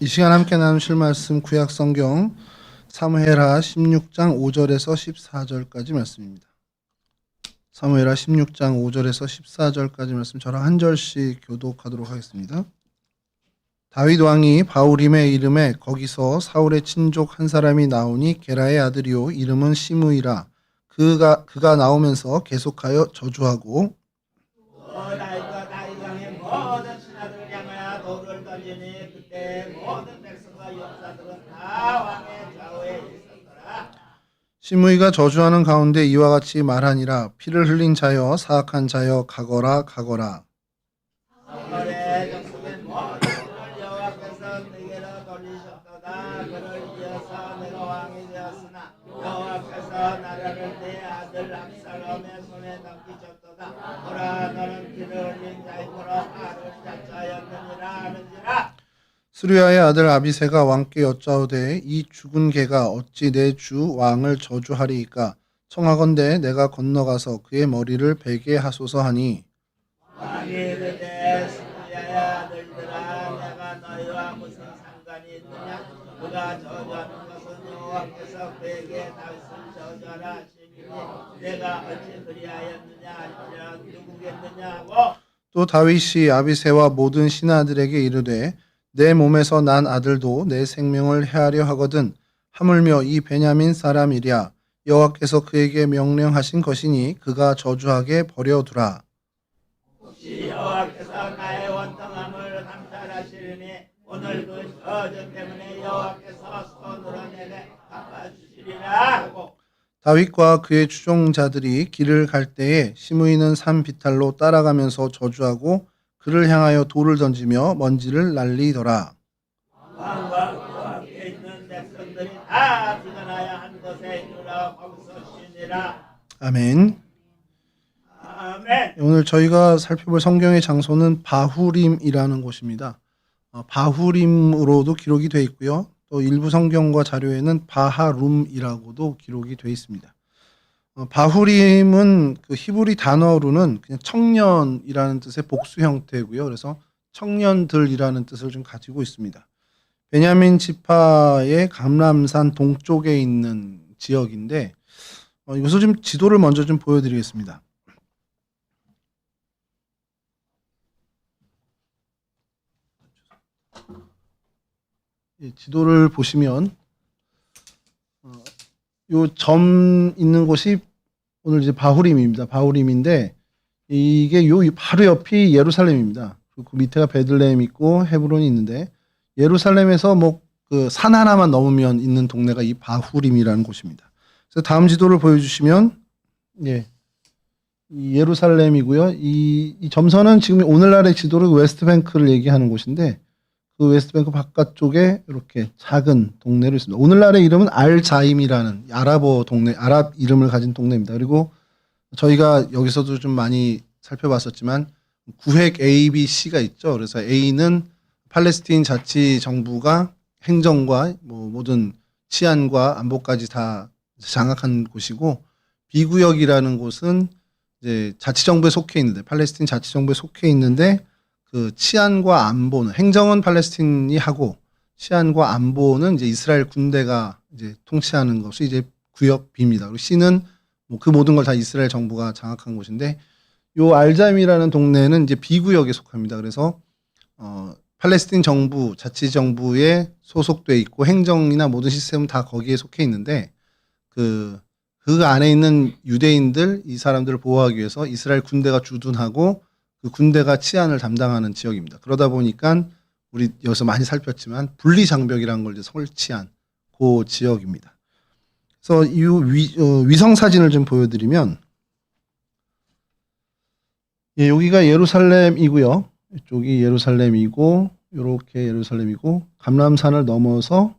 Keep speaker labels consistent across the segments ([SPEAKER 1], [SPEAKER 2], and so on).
[SPEAKER 1] 이 시간 함께 나누실 말씀 구약 성경 사무엘하 16장 5절에서 14절까지 말씀입니다. 사무엘하 16장 5절에서 14절까지 말씀 저랑 한 절씩 교독하도록 하겠습니다. 다윗 왕이 바후림의 이름에 거기서 사울의 친족 한 사람이 나오니 게라의 아들이요 이름은 시므이라. 그가 나오면서 계속하여 저주하고
[SPEAKER 2] 다윗과 다윗 왕의 모든 신하들을 향하여 돌을 던지니 그때 모든 백성과 용사들은 다 왕의 좌우에 있었더라.
[SPEAKER 1] 시므이가 저주하는 가운데 이와 같이 말하니라. 피를 흘린 자여 사악한 자여 가거라 가거라.
[SPEAKER 2] 사울의 족속의 모든 것을 여호와께서 내게로 돌리셨도다. 그를 이어서 내가 왕이 되었으나 여호와께서 나라를 내 아들 압살롬의 손에 넘기셨도다. 보라 너는 피를 흘린 자이므로 나를 자처하였느니라 하는지라.
[SPEAKER 1] 스루야의 아들 아비새가 왕께 여짜오되 이 죽은 개가 어찌 내 주 왕을 저주하리이까. 청하건대 내가 건너가서 그의 머리를 베게 하소서 하니
[SPEAKER 2] 왕이 이르되 스루야의 아들들아 내가 너희와 무슨 상관이 있느냐. 그가 저주하는 것은 여호와께서 그에게 다윗을 저주하라 하심이니 내가 어찌 그리하였느냐 할지라 누구겠느냐 하고.
[SPEAKER 1] 또 다윗이 아비새와 모든 신하들에게 이르되 내 몸에서 난 아들도 내 생명을 해하려 하거든 하물며 이 베냐민 사람이랴. 여호와께서 그에게 명령하신 것이니 그가 저주하게 버려두라.
[SPEAKER 2] 혹시 여호와께서 나의 원통함을 감찰하시리니 오늘 그 저주 때문에 여호와께서 손으로 내게 갚아주시리라 하고.
[SPEAKER 1] 다윗과 그의 추종자들이 길을 갈 때에 시므이는 산 비탈로 따라가면서 저주하고 그를 향하여 돌을 던지며 먼지를 날리더라.
[SPEAKER 2] 왕과 그와 함께 있는 백성들이 다 피곤하여 한 곳에 이르러 거기서 쉬니라.
[SPEAKER 1] 아멘.
[SPEAKER 2] 아멘.
[SPEAKER 1] 오늘 저희가 살펴볼 성경의 장소는 바후림이라는 곳입니다. 바후림으로도 기록이 되어 있고요. 또 일부 성경과 자료에는 바하룸이라고도 기록이 되어 있습니다. 바후림은 그 히브리 단어로는 그냥 청년이라는 뜻의 복수 형태고요. 그래서 청년들이라는 뜻을 좀 가지고 있습니다. 베냐민 지파의 감람산 동쪽에 있는 지역인데 이것을 좀 지도를 먼저 좀 보여드리겠습니다. 지도를 보시면 요 점 있는 곳이 오늘 이제 바후림입니다. 바후림인데 이게 요 바로 옆이 예루살렘입니다. 그 밑에가 베들레헴 있고 헤브론이 있는데 예루살렘에서 뭐 그 산 하나만 넘으면 있는 동네가 이 바후림이라는 곳입니다. 그래서 다음 지도를 보여주시면 이 예루살렘이고요. 이 점선은 지금 오늘날의 지도로 웨스트뱅크를 얘기하는 곳인데 그 웨스트뱅크 바깥쪽에 이렇게 작은 동네를 있습니다. 오늘날의 이름은 알자임이라는 아랍어 동네, 아랍 이름을 가진 동네입니다. 그리고 저희가 여기서도 좀 많이 살펴봤었지만 구획 A, B, C가 있죠. 그래서 A는 팔레스타인 자치정부가 행정과 뭐 모든 치안과 안보까지 다 장악한 곳이고 B구역이라는 곳은 이제 자치정부에 속해 있는데 팔레스타인 자치정부에 속해 있는데 그 치안과 안보는 행정은 팔레스타인이 하고 치안과 안보는 이제 이스라엘 군대가 이제 통치하는 것이 이제 구역 B입니다. 그리고 C는 뭐 그 모든 걸 다 이스라엘 정부가 장악한 곳인데 요 알잠이라는 동네는 이제 B구역에 속합니다. 그래서 팔레스타인 정부 자치정부에 소속돼 있고 행정이나 모든 시스템은 다 거기에 속해 있는데 그 안에 있는 유대인들 이 사람들을 보호하기 위해서 이스라엘 군대가 주둔하고 그 군대가 치안을 담당하는 지역입니다. 그러다 보니까 우리 여기서 많이 살폈지만 분리장벽이라는 걸 이제 설치한 그 지역입니다. 그래서 이 위성 사진을 좀 보여드리면 여기가 예루살렘이고요. 이쪽이 예루살렘이고 이렇게 예루살렘이고 감람산을 넘어서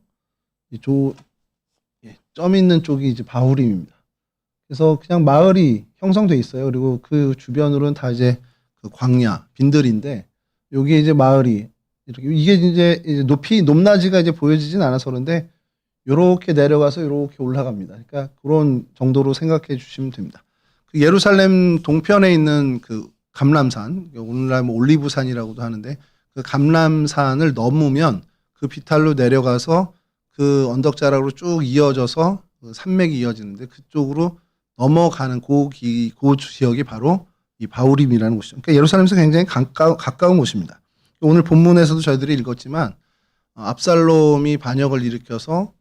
[SPEAKER 1] 점 있는 쪽이 이제 바후림입니다. 그래서 그냥 마을이 형성돼 있어요. 그리고 그 주변으로는 다 이제 그 광야, 빈들인데 여기 이제 마을이 이렇게 이게 이제 높낮이가 이제 보여지진 않아서 그런데 이렇게 내려가서 이렇게 올라갑니다. 그러니까 그런 정도로 생각해 주시면 됩니다. 그 예루살렘 동편에 있는 그 감람산, 오늘날 뭐 올리브산이라고도 하는데 그 감람산을 넘으면 그 비탈로 내려가서 그 언덕자락으로 쭉 이어져서 그 산맥이 이어지는데 그쪽으로 넘어가는 그 지역이 바로 이 바후림이라는 곳이죠. 그러니까 예루살렘에서 굉장히 가까운 곳입니다. 오늘 본문에서도 저희들이 읽었지만 압살롬이 반역을 일으켜서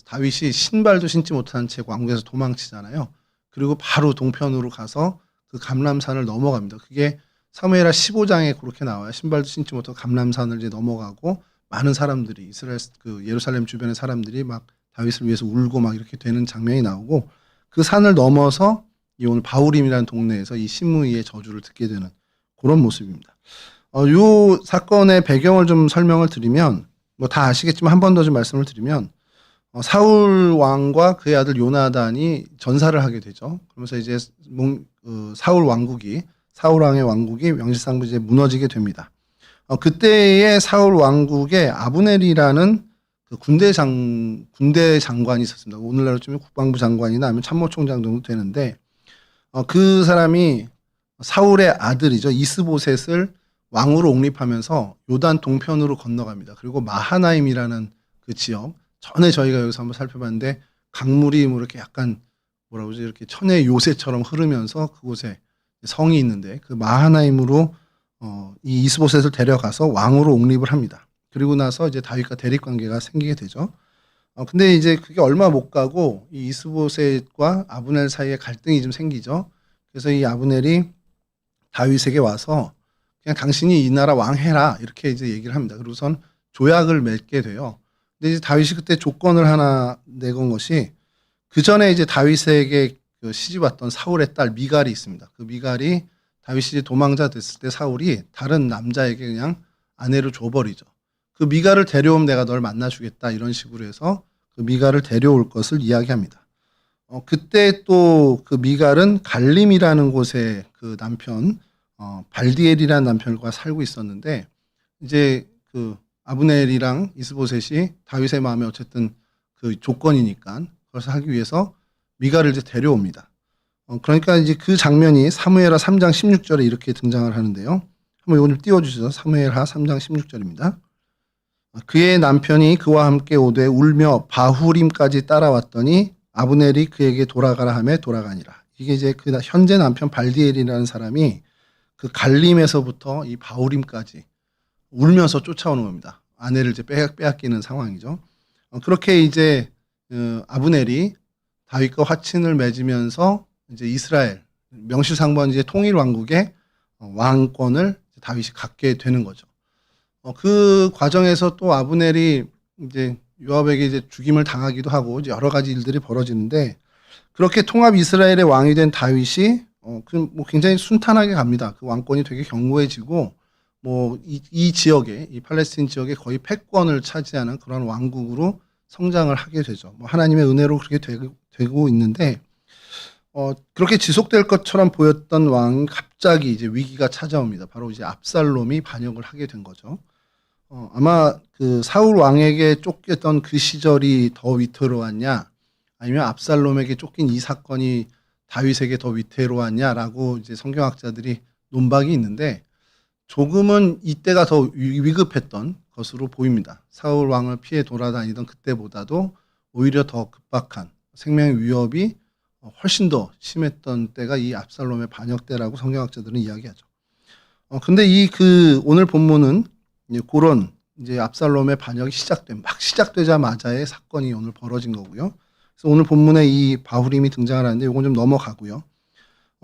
[SPEAKER 1] 다윗이 신발도 신지 못한 채 왕궁에서 도망치잖아요. 그리고 바로 동편으로 가서 그 감람산을 넘어갑니다. 그게 사무엘하 15장에 그렇게 나와요. 신발도 신지 못하고 감람산을 이제 넘어가고 많은 사람들이 이스라엘 그 예루살렘 주변의 사람들이 막 다윗을 위해서 울고 막 이렇게 되는 장면이 나오고 그 산을 넘어서 이 오늘 바후림이라는 동네에서 이 시므이의 저주를 듣게 되는 그런 모습입니다. 이 사건의 배경을 좀 설명을 드리면 뭐 다 아시겠지만 한 번 더 좀 말씀을 드리면 사울 왕과 그의 아들 요나단이 전사를 하게 되죠. 그러면서 이제 사울 왕의 왕국이 명실상부 이제 무너지게 됩니다. 그때의 사울 왕국에 아브넬이라는 그 군대 장관이 있었습니다. 오늘날로 치면 국방부 장관이나 아니면 참모총장 정도 되는데 그 사람이 사울의 아들이죠. 이스보셋을 왕으로 옹립하면서 요단 동편으로 건너갑니다. 그리고 마하나임이라는 그 지역 전에 저희가 여기서 한번 살펴봤는데 강물이 뭐 이렇게 약간 뭐라고 그러지 이렇게 천의 요새처럼 흐르면서 그곳에 성이 있는데 그 마하나임으로 이 이스보셋을 데려가서 왕으로 옹립을 합니다. 그리고 나서 이제 다윗과 대립 관계가 생기게 되죠. 근데 이제 그게 얼마 못 가고 이 이스보셋과 아브넬 사이에 갈등이 좀 생기죠. 그래서 이 아브넬이 다윗에게 와서 그냥 당신이 이 나라 왕 해라 이렇게 이제 얘기를 합니다. 그리고선 조약을 맺게 돼요. 근데 이제 다윗이 그때 조건을 하나 내건 것이 그 전에 이제 다윗에게 그 시집 왔던 사울의 딸 미갈이 있습니다. 그 미갈이 다윗이 이제 도망자 됐을 때 사울이 다른 남자에게 그냥 아내를 줘버리죠. 그 미갈을 데려오면 내가 널 만나주겠다 이런 식으로 해서 그 미갈을 데려올 것을 이야기합니다. 그때 또 그 미갈은 갈림이라는 곳에 그 남편 발디엘이라는 남편과 살고 있었는데 이제 그 아브넬이랑 이스보셋이 다윗의 마음에 어쨌든 그 조건이니까 그것을 하기 위해서 미갈을 이제 데려옵니다. 그러니까 이제 그 장면이 사무엘하 3장 16절에 이렇게 등장을 하는데요. 한번 이거 좀 띄워주시죠. 사무엘하 3장 16절입니다. 그의 남편이 그와 함께 오되 울며 바후림까지 따라왔더니 아브넬이 그에게 돌아가라 하며 돌아가니라. 이게 이제 그 현재 남편 발디엘이라는 사람이 그 갈림에서부터 이 바후림까지 울면서 쫓아오는 겁니다. 아내를 이제 빼앗기는 상황이죠. 그렇게 이제 아브넬이 다윗과 화친을 맺으면서 이제 이스라엘 명실상부한 이제 통일 왕국의 왕권을 다윗이 갖게 되는 거죠. 그 과정에서 또 아브넬이 이제 요압에게 이제 죽임을 당하기도 하고 이제 여러 가지 일들이 벌어지는데 그렇게 통합 이스라엘의 왕이 된 다윗이 뭐 굉장히 순탄하게 갑니다. 그 왕권이 되게 견고해지고 뭐 이 지역에 이 팔레스틴 지역에 거의 패권을 차지하는 그런 왕국으로 성장을 하게 되죠. 뭐 하나님의 은혜로 그렇게 되고 있는데 그렇게 지속될 것처럼 보였던 왕이 갑자기 이제 위기가 찾아옵니다. 바로 이제 압살롬이 반역을 하게 된 거죠. 아마 그 사울 왕에게 쫓겼던 그 시절이 더 위태로웠냐, 아니면 압살롬에게 쫓긴 이 사건이 다윗에게 더 위태로웠냐라고 이제 성경학자들이 논박이 있는데 조금은 이때가 더 위급했던 것으로 보입니다. 사울 왕을 피해 돌아다니던 그때보다도 오히려 더 급박한 생명의 위협이 훨씬 더 심했던 때가 이 압살롬의 반역 때라고 성경학자들은 이야기하죠. 근데 오늘 본문은 그런 이제 압살롬의 반역이 막 시작되자마자의 사건이 오늘 벌어진 거고요. 그래서 오늘 본문에 이 바후림이 등장을 하는데 이건 좀 넘어가고요.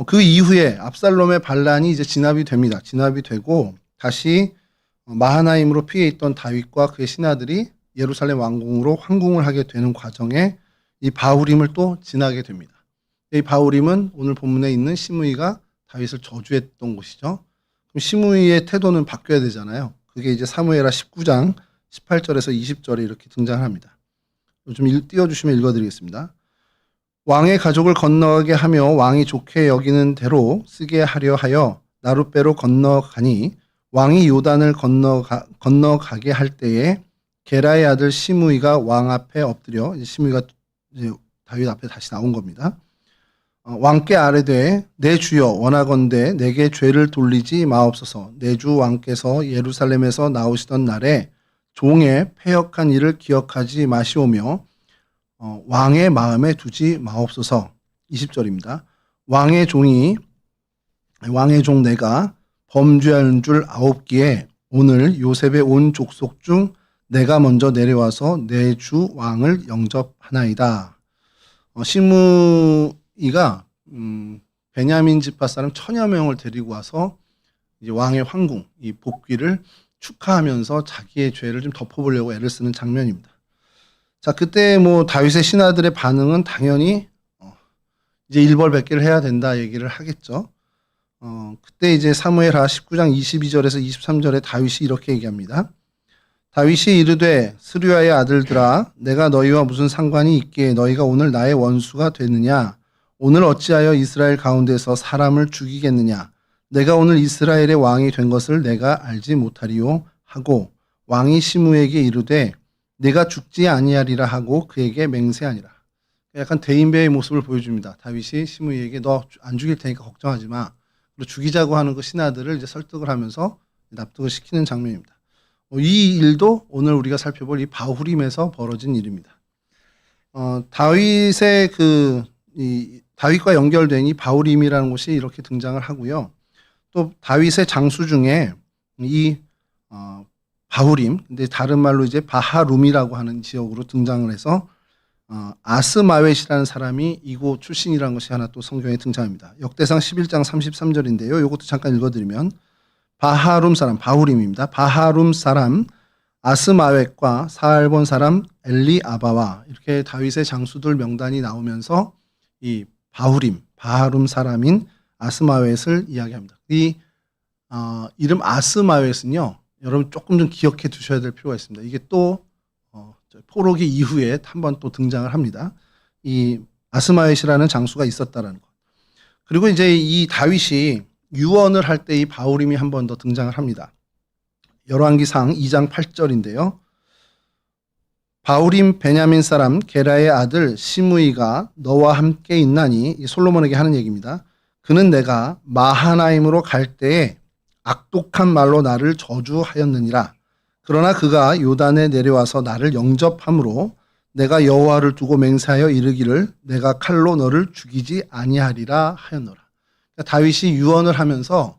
[SPEAKER 1] 그 이후에 압살롬의 반란이 이제 진압이 됩니다. 진압이 되고 다시 마하나임으로 피해 있던 다윗과 그의 신하들이 예루살렘 왕궁으로 황궁을 하게 되는 과정에 이 바후림을 또 지나게 됩니다. 이 바후림은 오늘 본문에 있는 시므이가 다윗을 저주했던 곳이죠. 그럼 시므이의 태도는 바뀌어야 되잖아요. 그게 이제 사무엘하 19장 18절에서 20절에 이렇게 등장합니다. 좀 띄워주시면 읽어드리겠습니다. 왕의 가족을 건너가게 하며 왕이 좋게 여기는 대로 쓰게 하려 하여 나룻배로 건너가니 왕이 요단을 건너가게 할 때에 게라의 아들 시므이가 왕 앞에 엎드려 시므이가 이제 다윗 앞에 다시 나온 겁니다. 왕께 아뢰되 내 주여 원하건대 내게 죄를 돌리지 마옵소서. 내 주 왕께서 예루살렘에서 나오시던 날에 종의 패역한 일을 기억하지 마시오며 왕의 마음에 두지 마옵소서. 20절입니다. 왕의 종 내가 범죄한 줄 아옵기에 오늘 요셉의 온 족속 중 내가 먼저 내려와서 내 주 왕을 영접하나이다. 시므이가 베냐민 지파 사람 1000여 명을 데리고 와서 이제 왕의 황궁, 이 복귀를 축하하면서 자기의 죄를 좀 덮어보려고 애를 쓰는 장면입니다. 자, 그때 뭐 다윗의 신하들의 반응은 당연히 이제 일벌백계를 해야 된다 얘기를 하겠죠. 그때 이제 사무엘하 19장 22절에서 23절에 다윗이 이렇게 얘기합니다. 다윗이 이르되 스루야의 아들들아 내가 너희와 무슨 상관이 있기에 너희가 오늘 나의 원수가 되느냐 오늘 어찌하여 이스라엘 가운데서 사람을 죽이겠느냐 내가 오늘 이스라엘의 왕이 된 것을 내가 알지 못하리요 하고 왕이 시므에게 이르되 내가 죽지 아니하리라 하고 그에게 맹세하니라. 약간 대인배의 모습을 보여줍니다. 다윗이 시므에게 너 안 죽일 테니까 걱정하지 마. 그리고 죽이자고 하는 그 신하들을 이제 설득을 하면서 납득을 시키는 장면입니다. 이 일도 오늘 우리가 살펴볼 이 바후림에서 벌어진 일입니다. 다윗의 다윗과 연결된 이 바후림이라는 곳이 이렇게 등장을 하고요. 또 다윗의 장수 중에 이 바후림, 근데 다른 말로 이제 바하룸이라고 하는 지역으로 등장을 해서 아스마웻이라는 사람이 이곳 출신이라는 것이 하나 또 성경에 등장합니다. 역대상 11장 33절인데요. 이것도 잠깐 읽어드리면 바하룸 사람, 바후림입니다. 바하룸 사람 아스마웻과 사알본 사람 엘리아바와 이렇게 다윗의 장수들 명단이 나오면서 이 바하룸 사람인 아스마웻을 이야기합니다. 이 이름 아스마웻은요, 여러분 조금 좀 기억해 두셔야 될 필요가 있습니다. 이게 또 포로기 이후에 한번 또 등장을 합니다. 이 아스마웻이라는 장수가 있었다라는 것. 그리고 이제 이 다윗이 유언을 할 때 이 바후림이 한 번 더 등장을 합니다. 열왕기상 2장 8절인데요. 바후림 베냐민 사람 게라의 아들 시므이가 너와 함께 있나니 이 솔로몬에게 하는 얘기입니다. 그는 내가 마하나임으로 갈 때에 악독한 말로 나를 저주하였느니라. 그러나 그가 요단에 내려와서 나를 영접함으로 내가 여호와를 두고 맹세하여 이르기를 내가 칼로 너를 죽이지 아니하리라 하였노라. 그러니까 다윗이 유언을 하면서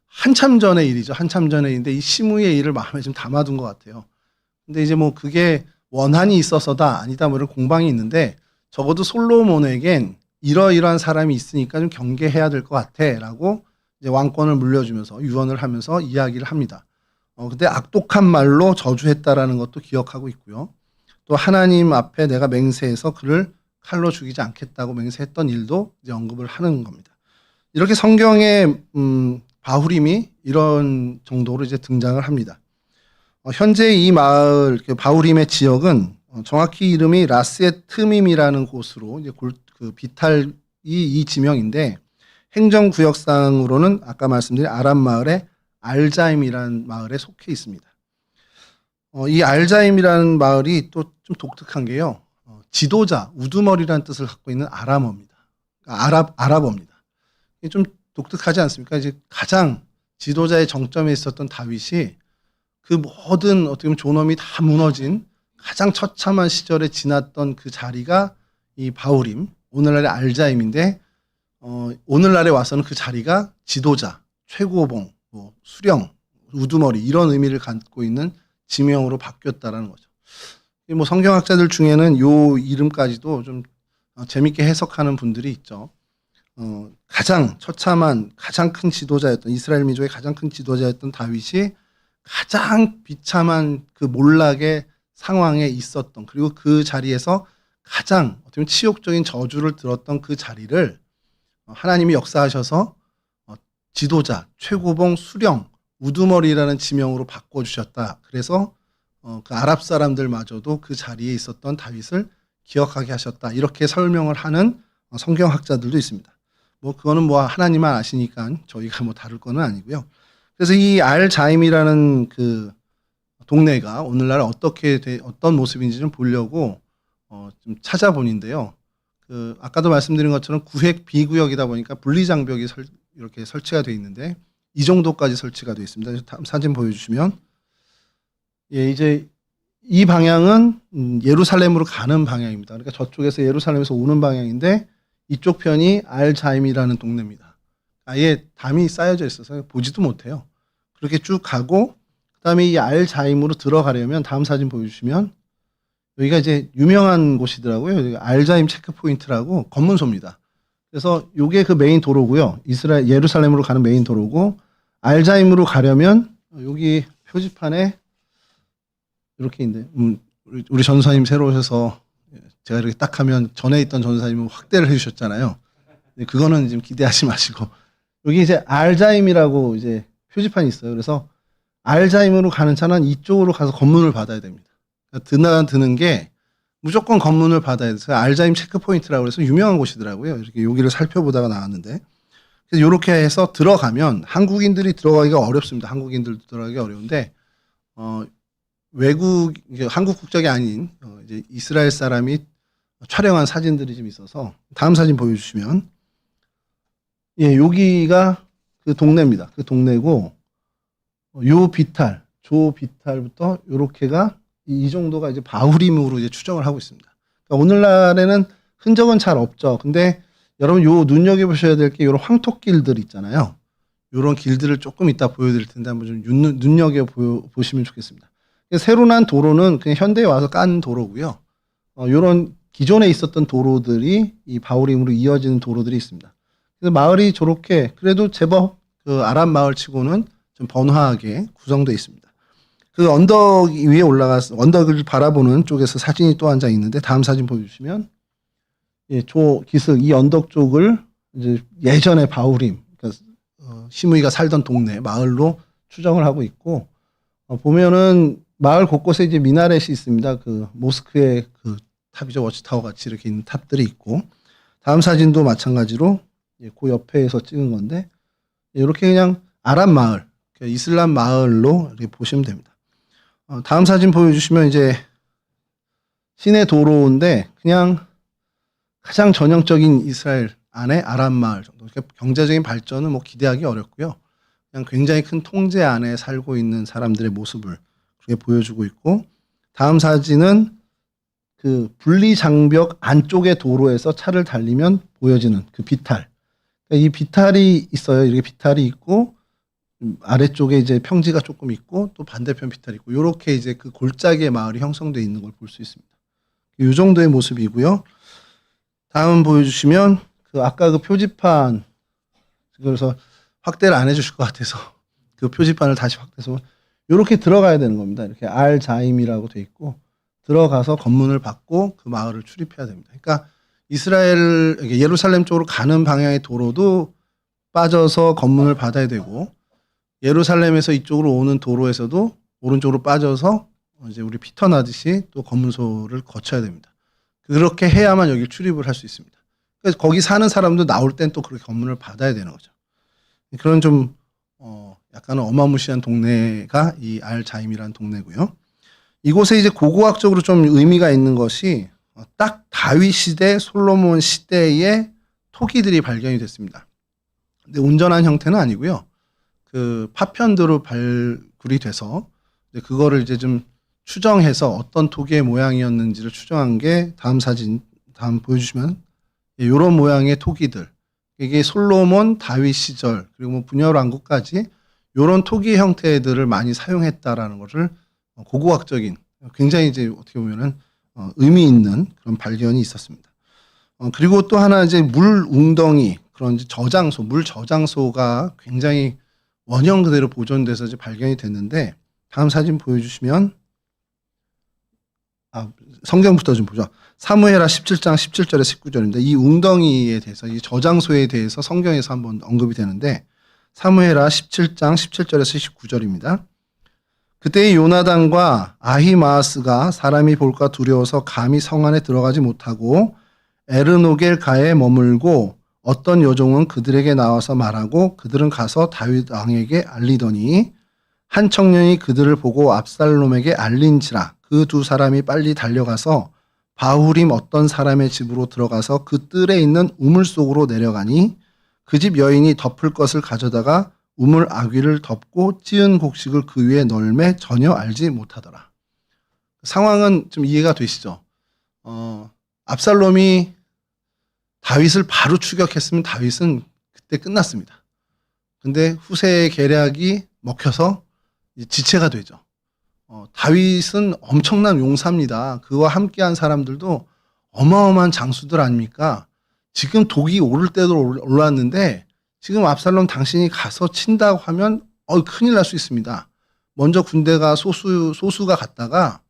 [SPEAKER 1] 한참 전의 일이죠. 한참 전의 일인데 이 시므의 일을 마음에 좀 담아둔 것 같아요. 근데 이제 뭐 그게 원한이 있어서다 아니다 뭐 이런 공방이 있는데 적어도 솔로몬에겐 이러이러한 사람이 있으니까 좀 경계해야 될 것 같아라고 이제 왕권을 물려주면서 유언을 하면서 이야기를 합니다. 근데 악독한 말로 저주했다라는 것도 기억하고 있고요. 또 하나님 앞에 내가 맹세해서 그를 칼로 죽이지 않겠다고 맹세했던 일도 이제 언급을 하는 겁니다. 이렇게 성경에 바후림이 이런 정도로 이제 등장을 합니다. 현재 이 마을 바후림의 지역은 정확히 이름이 라스에트밈이라는 곳으로 이제 그 비탈이 이 지명인데 행정구역상으로는 아까 말씀드린 아람 마을의 알자임이라는 마을에 속해 있습니다. 이 알자임이라는 마을이 또 좀 독특한 게요. 지도자, 우두머리라는 뜻을 갖고 있는 아람어입니다. 그러니까 아랍어입니다. 이게 좀 독특하지 않습니까? 이제 가장 지도자의 정점에 있었던 다윗이 그 모든 어떻게 보면 존엄이 다 무너진 가장 처참한 시절에 지났던 그 자리가 이 바후림, 오늘날의 알자임인데 오늘날에 와서는 그 자리가 지도자, 최고봉, 뭐 수령, 우두머리 이런 의미를 갖고 있는 지명으로 바뀌었다라는 거죠. 뭐 성경학자들 중에는 요 이름까지도 좀 재밌게 해석하는 분들이 있죠. 가장 처참한 가장 큰 지도자였던 이스라엘 민족의 가장 큰 지도자였던 다윗이 가장 비참한 그 몰락의 상황에 있었던 그리고 그 자리에서 가장 어떻게 보면 치욕적인 저주를 들었던 그 자리를 하나님이 역사하셔서 지도자, 최고봉, 수령, 우두머리라는 지명으로 바꿔주셨다. 그래서 그 아랍 사람들마저도 그 자리에 있었던 다윗을 기억하게 하셨다. 이렇게 설명을 하는 성경학자들도 있습니다. 뭐 그거는 뭐 하나님만 아시니까 저희가 뭐 다룰 거는 아니고요. 그래서 이 알자임이라는 그 동네가 오늘날 어떤 모습인지 좀 보려고 좀 찾아보는데요. 그 아까도 말씀드린 것처럼 구획 비구역이다 보니까 분리장벽이 이렇게 설치가 되어 있는데 이 정도까지 설치가 되어 있습니다. 다음 사진 보여주시면 예, 이제 이 방향은 예루살렘으로 가는 방향입니다. 그러니까 저쪽에서 예루살렘에서 오는 방향인데 이쪽 편이 알자임이라는 동네입니다. 아예 담이 쌓여져 있어서 보지도 못해요. 그렇게 쭉 가고 그다음에 이 알자임으로 들어가려면 다음 사진 보여주시면 여기가 이제 유명한 곳이더라고요. 여기가 알자임 체크포인트라고 검문소입니다. 그래서 요게 그 메인 도로고요. 이스라엘 예루살렘으로 가는 메인 도로고 알자임으로 가려면 여기 표지판에 이렇게 있는데 우리 전사님 새로 오셔서 제가 이렇게 딱 하면 전에 있던 전사님은 확대를 해주셨잖아요. 근데 그거는 지금 기대하지 마시고 여기 이제 알자임이라고 이제 표지판이 있어요. 그래서 알자임으로 가는 차는 이쪽으로 가서 검문을 받아야 됩니다. 그러니까 드는 게 무조건 검문을 받아야 돼서 알자임 체크포인트라고 해서 유명한 곳이더라고요. 이렇게 여기를 살펴보다가 나왔는데 그래서 이렇게 해서 들어가면 한국인들이 들어가기가 어렵습니다. 한국인들도 들어가기 어려운데 한국 국적이 아닌 이제 이스라엘 사람이 촬영한 사진들이 좀 있어서 다음 사진 보여주시면 예 여기가 그 동네입니다. 그 동네고 요 비탈 조 비탈부터 요렇게가 이 정도가 이제 바후림으로 이제 추정을 하고 있습니다. 그러니까 오늘날에는 흔적은 잘 없죠. 근데 여러분 요 눈여겨 보셔야 될 게 요런 황토길들 있잖아요. 요런 길들을 조금 이따 보여드릴 텐데 한번 좀 눈여겨 보시면 좋겠습니다. 새로 난 도로는 그냥 현대에 와서 깐 도로고요. 요런 기존에 있었던 도로들이 이 바후림으로 이어지는 도로들이 있습니다. 그래서 마을이 저렇게 그래도 제법 그 아랍 마을치고는 좀 번화하게 구성되어 있습니다. 그 언덕 위에 올라가서 언덕을 바라보는 쪽에서 사진이 또 한 장 있는데 다음 사진 보여주시면 예, 조 기슭 이 언덕 쪽을 이제 예전에 바후림 그러니까 시므이가 살던 동네 마을로 추정을 하고 있고 보면은 마을 곳곳에 이제 미나렛이 있습니다. 그 모스크의 그 탑이죠 워치타워 같이 이렇게 있는 탑들이 있고 다음 사진도 마찬가지로 예, 그 옆에서 찍은 건데 이렇게 그냥 아랍 마을 이슬람 마을로 이렇게 보시면 됩니다. 다음 사진 보여주시면 이제 시내 도로인데 그냥 가장 전형적인 이스라엘 안에 아랍 마을 정도. 그러니까 경제적인 발전은 뭐 기대하기 어렵고요. 그냥 굉장히 큰 통제 안에 살고 있는 사람들의 모습을 그렇게 보여주고 있고 다음 사진은 그 분리 장벽 안쪽의 도로에서 차를 달리면 보여지는 그 비탈. 그러니까 이 비탈이 있어요. 이렇게 비탈이 있고 아래쪽에 이제 평지가 조금 있고 또 반대편 비탈이 있고 이렇게 이제 그 골짜기의 마을이 형성되어 있는 걸 볼 수 있습니다. 이 정도의 모습이고요. 다음 보여주시면 그 아까 그 표지판 그래서 확대를 안 해주실 것 같아서 그 표지판을 다시 확대해서 이렇게 들어가야 되는 겁니다. 이렇게 알자임이라고 돼 있고 들어가서 검문을 받고 그 마을을 출입해야 됩니다. 그러니까 이스라엘 예루살렘 쪽으로 가는 방향의 도로도 빠져서 검문을 받아야 되고 예루살렘에서 이쪽으로 오는 도로에서도 오른쪽으로 빠져서 이제 우리 피턴하듯이 또 검문소를 거쳐야 됩니다. 그렇게 해야만 여기 출입을 할 수 있습니다. 그래서 거기 사는 사람도 나올 땐 또 그렇게 검문을 받아야 되는 거죠. 그런 좀 약간 어마무시한 동네가 이 알자임이라는 동네고요. 이곳에 이제 고고학적으로 좀 의미가 있는 것이 딱 다윗 시대, 솔로몬 시대의 토기들이 발견이 됐습니다. 근데 온전한 형태는 아니고요. 그 파편들로 발굴이 돼서 그거를 이제 좀 추정해서 어떤 토기의 모양이었는지를 추정한 게 다음 사진 다음 보여주시면 이런 모양의 토기들 이게 솔로몬 다윗 시절 그리고 뭐 분열왕국까지 이런 토기 형태들을 많이 사용했다라는 것을 고고학적인 굉장히 이제 어떻게 보면은 의미 있는 그런 발견이 있었습니다. 그리고 또 하나 이제 물 웅덩이 그런 저장소 물 저장소가 굉장히 원형 그대로 보존돼서 이제 발견이 됐는데 다음 사진 보여주시면 성경부터 좀 보죠. 사무엘하 17장 17절에 19절인데 이 웅덩이에 대해서 이 저장소에 대해서 성경에서 한번 언급이 되는데 사무엘하 17장 17절에서 19절입니다. 그때 요나단과 아히마아스가 사람이 볼까 두려워서 감히 성 안에 들어가지 못하고 에르노겔 가에 머물고 어떤 여종은 그들에게 나와서 말하고 그들은 가서 다윗 왕에게 알리더니 한 청년이 그들을 보고 압살롬에게 알린지라 그 두 사람이 빨리 달려가서 바후림 어떤 사람의 집으로 들어가서 그 뜰에 있는 우물 속으로 내려가니 그 집 여인이 덮을 것을 가져다가 우물 아귀를 덮고 찌은 곡식을 그 위에 널매 전혀 알지 못하더라. 상황은 좀 이해가 되시죠? 압살롬이 다윗을 바로 추격했으면 다윗은 그때 끝났습니다. 근데 후세의 계략이 먹혀서 지체가 되죠. 다윗은 엄청난 용사입니다. 그와 함께한 사람들도 어마어마한 장수들 아닙니까? 지금 독이 오를 때도 올랐는데 지금 압살롬 당신이 가서 친다고 하면 큰일 날 수 있습니다. 먼저 군대가 소수가 갔다가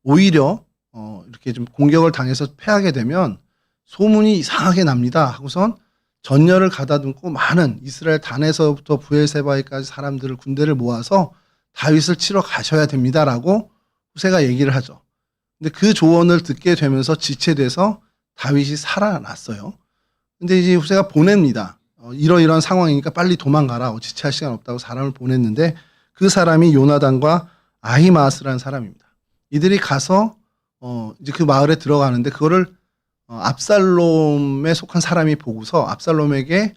[SPEAKER 1] 오히려 이렇게 좀 공격을 당해서 패하게 되면 소문이 이상하게 납니다. 하고선 전열을 가다듬고 많은 이스라엘 단에서부터 부엘세바에까지 사람들을 군대를 모아서 다윗을 치러 가셔야 됩니다라고 후세가 얘기를 하죠. 근데 그 조언을 듣게 되면서 지체돼서 다윗이 살아났어요. 근데 이제 후세가 보냅니다. 이러이러한 상황이니까 빨리 도망가라. 지체할 시간 없다고 사람을 보냈는데 그 사람이 요나단과 아히마아스라는 사람입니다. 이들이 가서 이제 그 마을에 들어가는데 그거를 압살롬에 속한 사람이 보고서 압살롬에게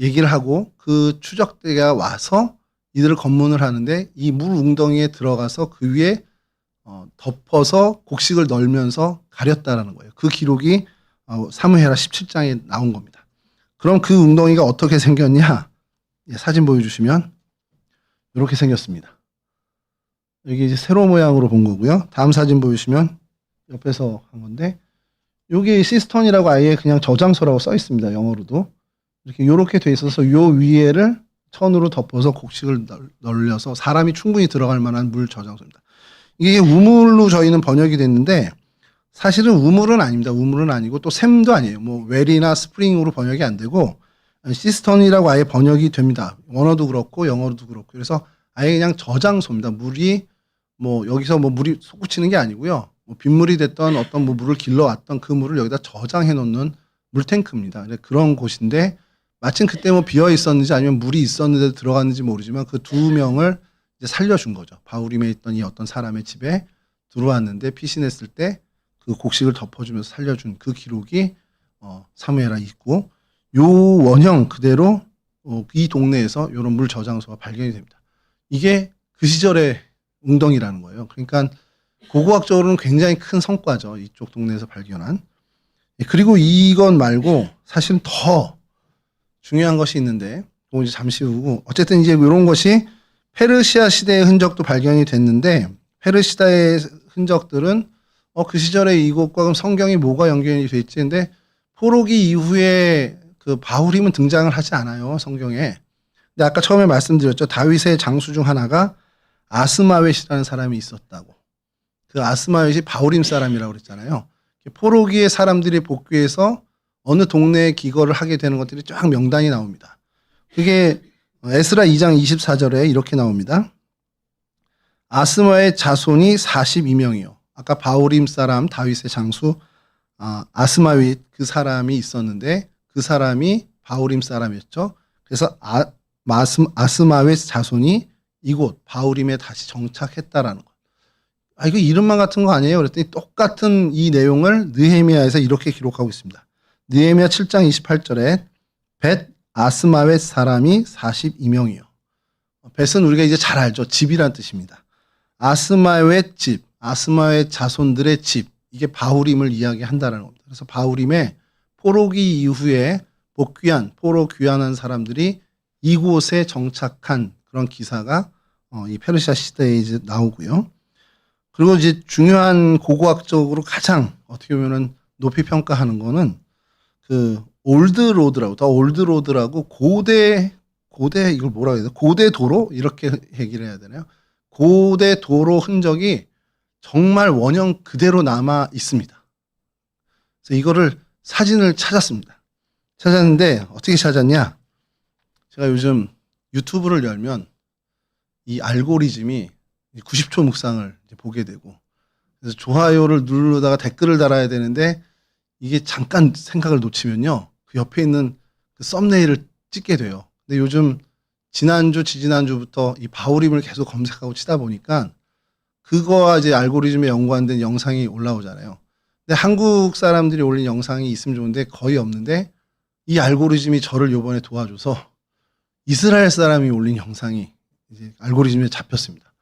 [SPEAKER 1] 얘기를 하고 그 추적대가 와서 이들을 검문을 하는데 이 물 웅덩이에 들어가서 그 위에 덮어서 곡식을 널면서 가렸다라는 거예요. 그 기록이 사무엘하 17장에 나온 겁니다. 그럼 그 웅덩이가 어떻게 생겼냐? 사진 보여주시면 이렇게 생겼습니다. 여기 이제 세로 모양으로 본 거고요. 다음 사진 보여주시면 옆에서 한 건데 여기 시스턴이라고 아예 그냥 저장소라고 써 있습니다. 영어로도. 이렇게 돼 있어서 요 위에를 천으로 덮어서 곡식을 널려서 사람이 충분히 들어갈 만한 물 저장소입니다. 이게 우물로 저희는 번역이 됐는데 사실은 우물은 아닙니다. 우물은 아니고 또 샘도 아니에요. 뭐 웰이나 스프링으로 번역이 안 되고 시스턴이라고 아예 번역이 됩니다. 원어도 그렇고 영어로도 그렇고 그래서 아예 그냥 저장소입니다. 물이 뭐 여기서 뭐 물이 솟구치는 게 아니고요. 뭐 빗물이 됐던 어떤 뭐 물을 길러왔던 그 물을 여기다 저장해 놓는 물탱크입니다. 그런 곳인데 마침 그때 뭐 비어 있었는지 아니면 물이 있었는데 들어갔는지 모르지만 그 두 명을 이제 살려준 거죠. 바우림에 있던 이 어떤 사람의 집에 들어왔는데 피신했을 때 그 곡식을 덮어주면서 살려준 그 기록이 사무엘하 있고 요 원형 그대로 이 동네에서 이런 물 저장소가 발견이 됩니다. 이게 그 시절의 웅덩이라는 거예요. 그러니까 고고학적으로는 굉장히 큰 성과죠. 이쪽 동네에서 발견한. 그리고 이건 말고 사실은 더 중요한 것이 있는데 그건 이제 잠시 후고 어쨌든 이제 이런 것이 페르시아 시대의 흔적도 발견이 됐는데 페르시아의 흔적들은 그 시절에 이것과 그럼 성경이 뭐가 연결이 돼 있지? 근데 포로기 이후에 그 바후림은 등장을 하지 않아요. 성경에. 근데 아까 처음에 말씀드렸죠. 다윗의 장수 중 하나가 아스마웻이라는 사람이 있었다고. 그 아스마웻이 바후림 사람이라고 그랬잖아요. 포로기의 사람들이 복귀해서 어느 동네에 기거를 하게 되는 것들이 쫙 명단이 나옵니다. 그게 에스라 2장 24절에 이렇게 나옵니다. 아스마의 자손이 42명이요. 아까 바후림 사람 다윗의 장수 아스마웻 그 사람이 있었는데 그 사람이 바후림 사람이었죠. 그래서 아스마웻 자손이 이곳 바후림에 다시 정착했다라는 것. 이거 이름만 같은 거 아니에요? 그랬더니 똑같은 이 내용을 느헤미야에서 이렇게 기록하고 있습니다. 느헤미야 7장 28절에 벳 아스마웻 사람이 42명이요. 벳은 우리가 이제 잘 알죠. 집이란 뜻입니다. 아스마웻 집, 아스마웻 자손들의 집, 이게 바후림을 이야기한다는 겁니다. 그래서 바후림에 포로기 이후에 복귀한, 포로 귀환한 사람들이 이곳에 정착한 그런 기사가 이 페르시아 시대에 이제 나오고요. 그리고 이제 중요한 고고학적으로 가장 어떻게 보면은 높이 평가하는 거는 그 올드 로드라고, 더 올드 로드라고 고대 이걸 뭐라고 해야 되나? 고대 도로 이렇게 얘기를 해야 되나요? 고대 도로 흔적이 정말 원형 그대로 남아 있습니다. 그래서 이거를 사진을 찾았는데 어떻게 찾았냐? 제가 요즘 유튜브를 열면 이 알고리즘이 90초 묵상을 이제 보게 되고 그래서 좋아요를 누르다가 댓글을 달아야 되는데 이게 잠깐 생각을 놓치면요. 그 옆에 있는 그 썸네일을 찍게 돼요. 근데 요즘 지난주, 지지난주부터 이 바후림을 계속 검색하고 치다 보니까 그거와 이제 알고리즘에 연관된 영상이 올라오잖아요. 근데 한국 사람들이 올린 영상이 있으면 좋은데 거의 없는데 이 알고리즘이 저를 요번에 도와줘서 이스라엘 사람이 올린 영상이 이제 알고리즘에 잡혔습니다.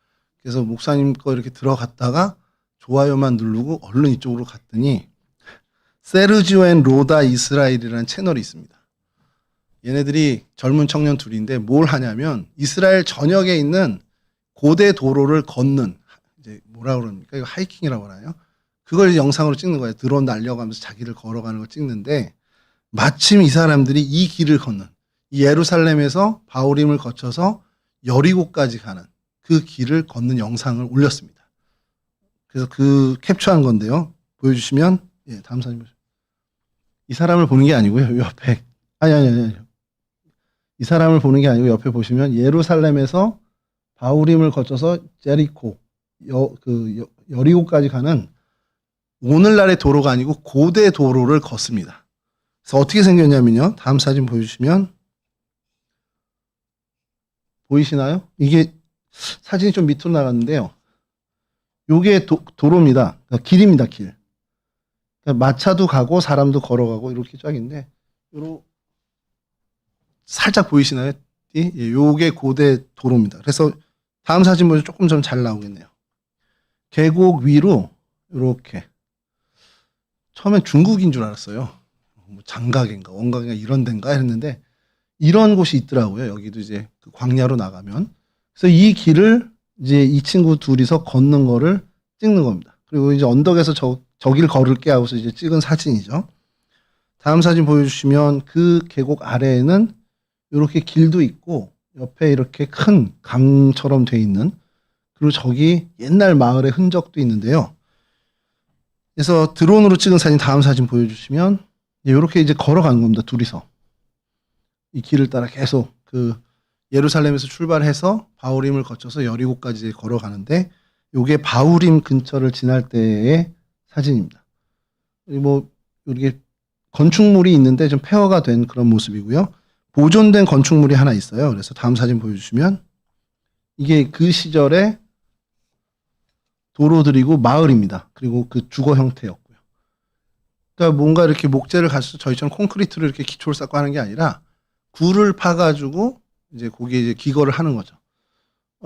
[SPEAKER 1] 그래서 목사님 거 이렇게 들어갔다가 좋아요만 누르고 얼른 이쪽으로 갔더니 세르지오 앤 로다 이스라엘이라는 채널이 있습니다. 얘네들이 젊은 청년 둘인데 뭘 하냐면 이스라엘 전역에 있는 고대 도로를 걷는, 이제 뭐라 그럽니까? 이거 하이킹이라고 하나요? 그걸 이제 영상으로 찍는 거예요. 드론 날려가면서 자기를 걸어가는 걸 찍는데 마침 이 사람들이 이 길을 걷는, 이 예루살렘에서 바울임을 거쳐서 여리고까지 가는 그 길을 걷는 영상을 올렸습니다. 그래서 그 캡처한 건데요. 보여주시면, 예, 다음 사진 보시죠. 이 사람을 보는 게 아니고요. 옆에, 아니. 이 사람을 보는 게 아니고 옆에 보시면 예루살렘에서 바울임을 거쳐서 제리코, 여리고까지 가는 오늘날의 도로가 아니고 고대 도로를 걷습니다. 그래서 어떻게 생겼냐면요. 다음 사진 보여주시면 보이시나요? 이게 사진이 좀 밑으로 나갔는데요. 요게 도로입니다. 그러니까 길입니다, 길. 그러니까 마차도 가고 사람도 걸어가고 이렇게 쫙인데 살짝 보이시나요? 예, 요게 고대 도로입니다. 그래서 다음 사진 보면 조금 좀 잘 나오겠네요. 계곡 위로 이렇게 처음엔 중국인 줄 알았어요. 뭐 장각인가 원각인가 이런 데인가 했는데 이런 곳이 있더라고요. 여기도 이제 그 광야로 나가면. 그래서 이 길을 이제 이 친구 둘이서 걷는 거를 찍는 겁니다. 그리고 이제 언덕에서 저길 걸을게 하고서 이제 찍은 사진이죠. 다음 사진 보여주시면 그 계곡 아래에는 이렇게 길도 있고 옆에 이렇게 큰 강처럼 돼 있는, 그리고 저기 옛날 마을의 흔적도 있는데요. 그래서 드론으로 찍은 사진, 다음 사진 보여주시면 이렇게 이제 걸어가는 겁니다. 둘이서 이 길을 따라 계속 그 예루살렘에서 출발해서 바울임을 거쳐서 여리고까지 걸어가는데 이게 바울임 근처를 지날 때의 사진입니다. 뭐 이렇게 건축물이 있는데 좀 폐허가 된 그런 모습이고요. 보존된 건축물이 하나 있어요. 그래서 다음 사진 보여주시면 이게 그 시절의 도로들이고 마을입니다. 그리고 그 주거 형태였고요. 그러니까 뭔가 이렇게 목재를 가지고 저희처럼 콘크리트로 이렇게 기초를 쌓고 하는 게 아니라 굴을 파가지고 이제 거기에 이제 기거를 하는 거죠.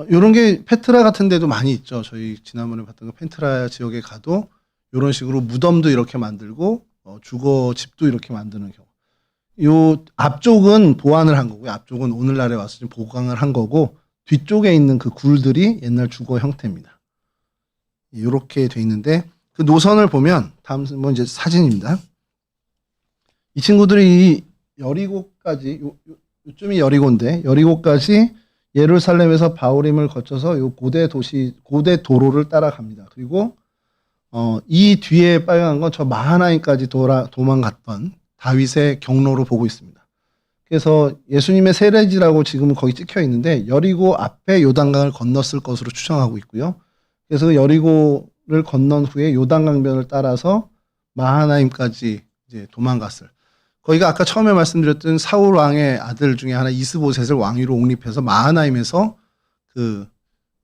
[SPEAKER 1] 이런 게 페트라 같은 데도 많이 있죠. 저희 지난번에 봤던 거 페트라 지역에 가도 이런 식으로 무덤도 이렇게 만들고 주거 집도 이렇게 만드는 경우. 요 앞쪽은 보완을 한 거고요. 앞쪽은 오늘날에 와서 좀 보강을 한 거고 뒤쪽에 있는 그 굴들이 옛날 주거 형태입니다. 이렇게 돼 있는데 그 노선을 보면 다음 뭐 이제 사진입니다. 이 친구들이 여리고까지 요쯤이 여리고인데 여리고까지 예루살렘에서 바울임을 거쳐서 요 고대 도로를 따라갑니다. 그리고 이 뒤에 빨간 건 저 마하나임까지 도망갔던 다윗의 경로로 보고 있습니다. 그래서 예수님의 세례지라고 지금은 거기 찍혀 있는데 여리고 앞에 요단강을 건넜을 것으로 추정하고 있고요. 그래서 여리고를 건넌 후에 요단강변을 따라서 마하나임까지 이제 도망갔을. 거기가 아까 처음에 말씀드렸던 사울 왕의 아들 중에 하나 이스보셋을 왕위로 옹립해서 마하나임에서 그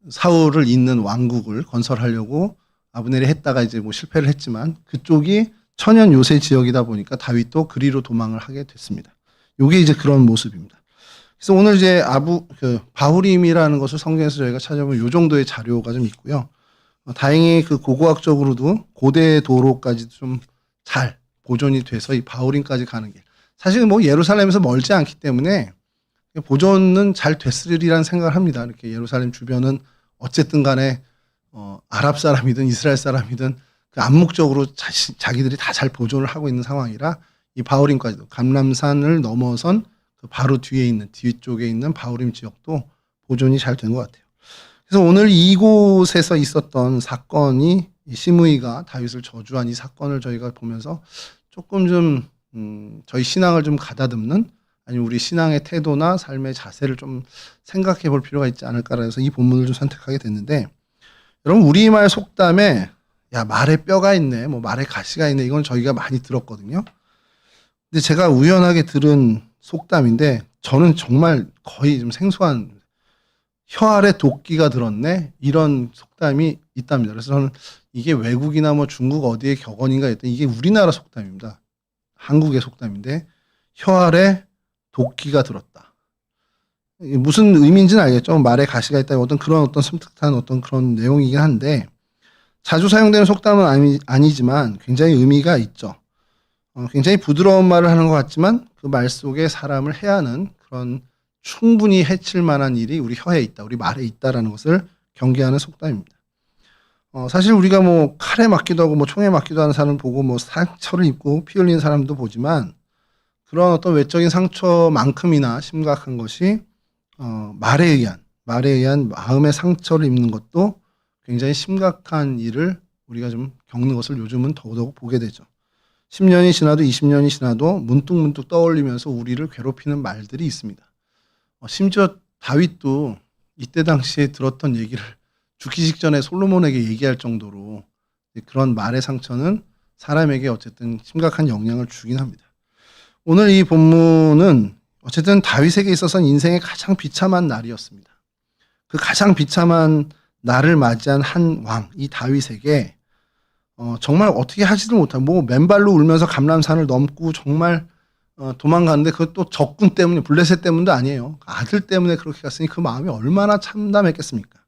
[SPEAKER 1] 사울을 잇는 왕국을 건설하려고 아브넬이 했다가 이제 뭐 실패를 했지만 그쪽이 천연 요새 지역이다 보니까 다윗도 그리로 도망을 하게 됐습니다. 요게 이제 그런 모습입니다. 그래서 오늘 이제 바울임이라는 것을 성경에서 저희가 찾아보면 요 정도의 자료가 좀 있고요. 다행히 그 고고학적으로도 고대 도로까지 좀 잘 보존이 돼서 이 바울임까지 가는 길. 사실 뭐 예루살렘에서 멀지 않기 때문에 보존은 잘 됐으리라는 생각을 합니다. 이렇게 예루살렘 주변은 어쨌든 간에 아랍 사람이든 이스라엘 사람이든 그 암묵적으로 자기들이 다 잘 보존을 하고 있는 상황이라 이 바울임까지도 감람산을 넘어선 그 바로 뒤에 있는 뒤쪽에 있는 바울임 지역도 보존이 잘 된 것 같아요. 그래서 오늘 이곳에서 있었던 사건이 시므이가 다윗을 저주한 이 사건을 저희가 보면서 조금 좀 저희 신앙을 좀 가다듬는, 아니면 우리 신앙의 태도나 삶의 자세를 좀 생각해 볼 필요가 있지 않을까 해서 이 본문을 좀 선택하게 됐는데, 여러분 우리말 속담에 야 말에 뼈가 있네, 뭐 말에 가시가 있네, 이건 저희가 많이 들었거든요. 근데 제가 우연하게 들은 속담인데 저는 정말 거의 좀 생소한, 혀 아래 도끼가 들었네, 이런 속담이 있답니다. 그래서 저는 이게 외국이나 뭐 중국 어디의 격언인가 했더니 이게 우리나라 속담입니다. 한국의 속담인데 혀 아래 도끼가 들었다. 무슨 의미인지는 알겠죠. 말에 가시가 있다 어떤 섬뜩한 어떤 그런 내용이긴 한데 자주 사용되는 속담은 아니지만 굉장히 의미가 있죠. 굉장히 부드러운 말을 하는 것 같지만 그 말 속에 사람을 해하는 그런 충분히 해칠 만한 일이 우리 혀에 있다, 우리 말에 있다라는 것을 경계하는 속담입니다. 사실 우리가 뭐 칼에 맞기도 하고 뭐 총에 맞기도 하는 사람을 보고 뭐 상처를 입고 피 흘리는 사람도 보지만 그런 어떤 외적인 상처만큼이나 심각한 것이 말에 의한 마음의 상처를 입는 것도 굉장히 심각한 일을 우리가 좀 겪는 것을 요즘은 더더욱 보게 되죠. 10년이 지나도 20년이 지나도 문득문득 떠올리면서 우리를 괴롭히는 말들이 있습니다. 심지어 다윗도 이때 당시에 들었던 얘기를 죽기 직전에 솔로몬에게 얘기할 정도로 그런 말의 상처는 사람에게 어쨌든 심각한 영향을 주긴 합니다. 오늘 이 본문은 어쨌든 다윗에게 있어서는 인생의 가장 비참한 날이었습니다. 그 가장 비참한 날을 맞이한 한 왕, 이 다윗에게 정말 어떻게 하지도 못한 뭐 맨발로 울면서 감람산을 넘고 정말 도망가는데 그것도 적군 때문에 블레셋 때문도 아니에요. 아들 때문에 그렇게 갔으니 그 마음이 얼마나 참담했겠습니까?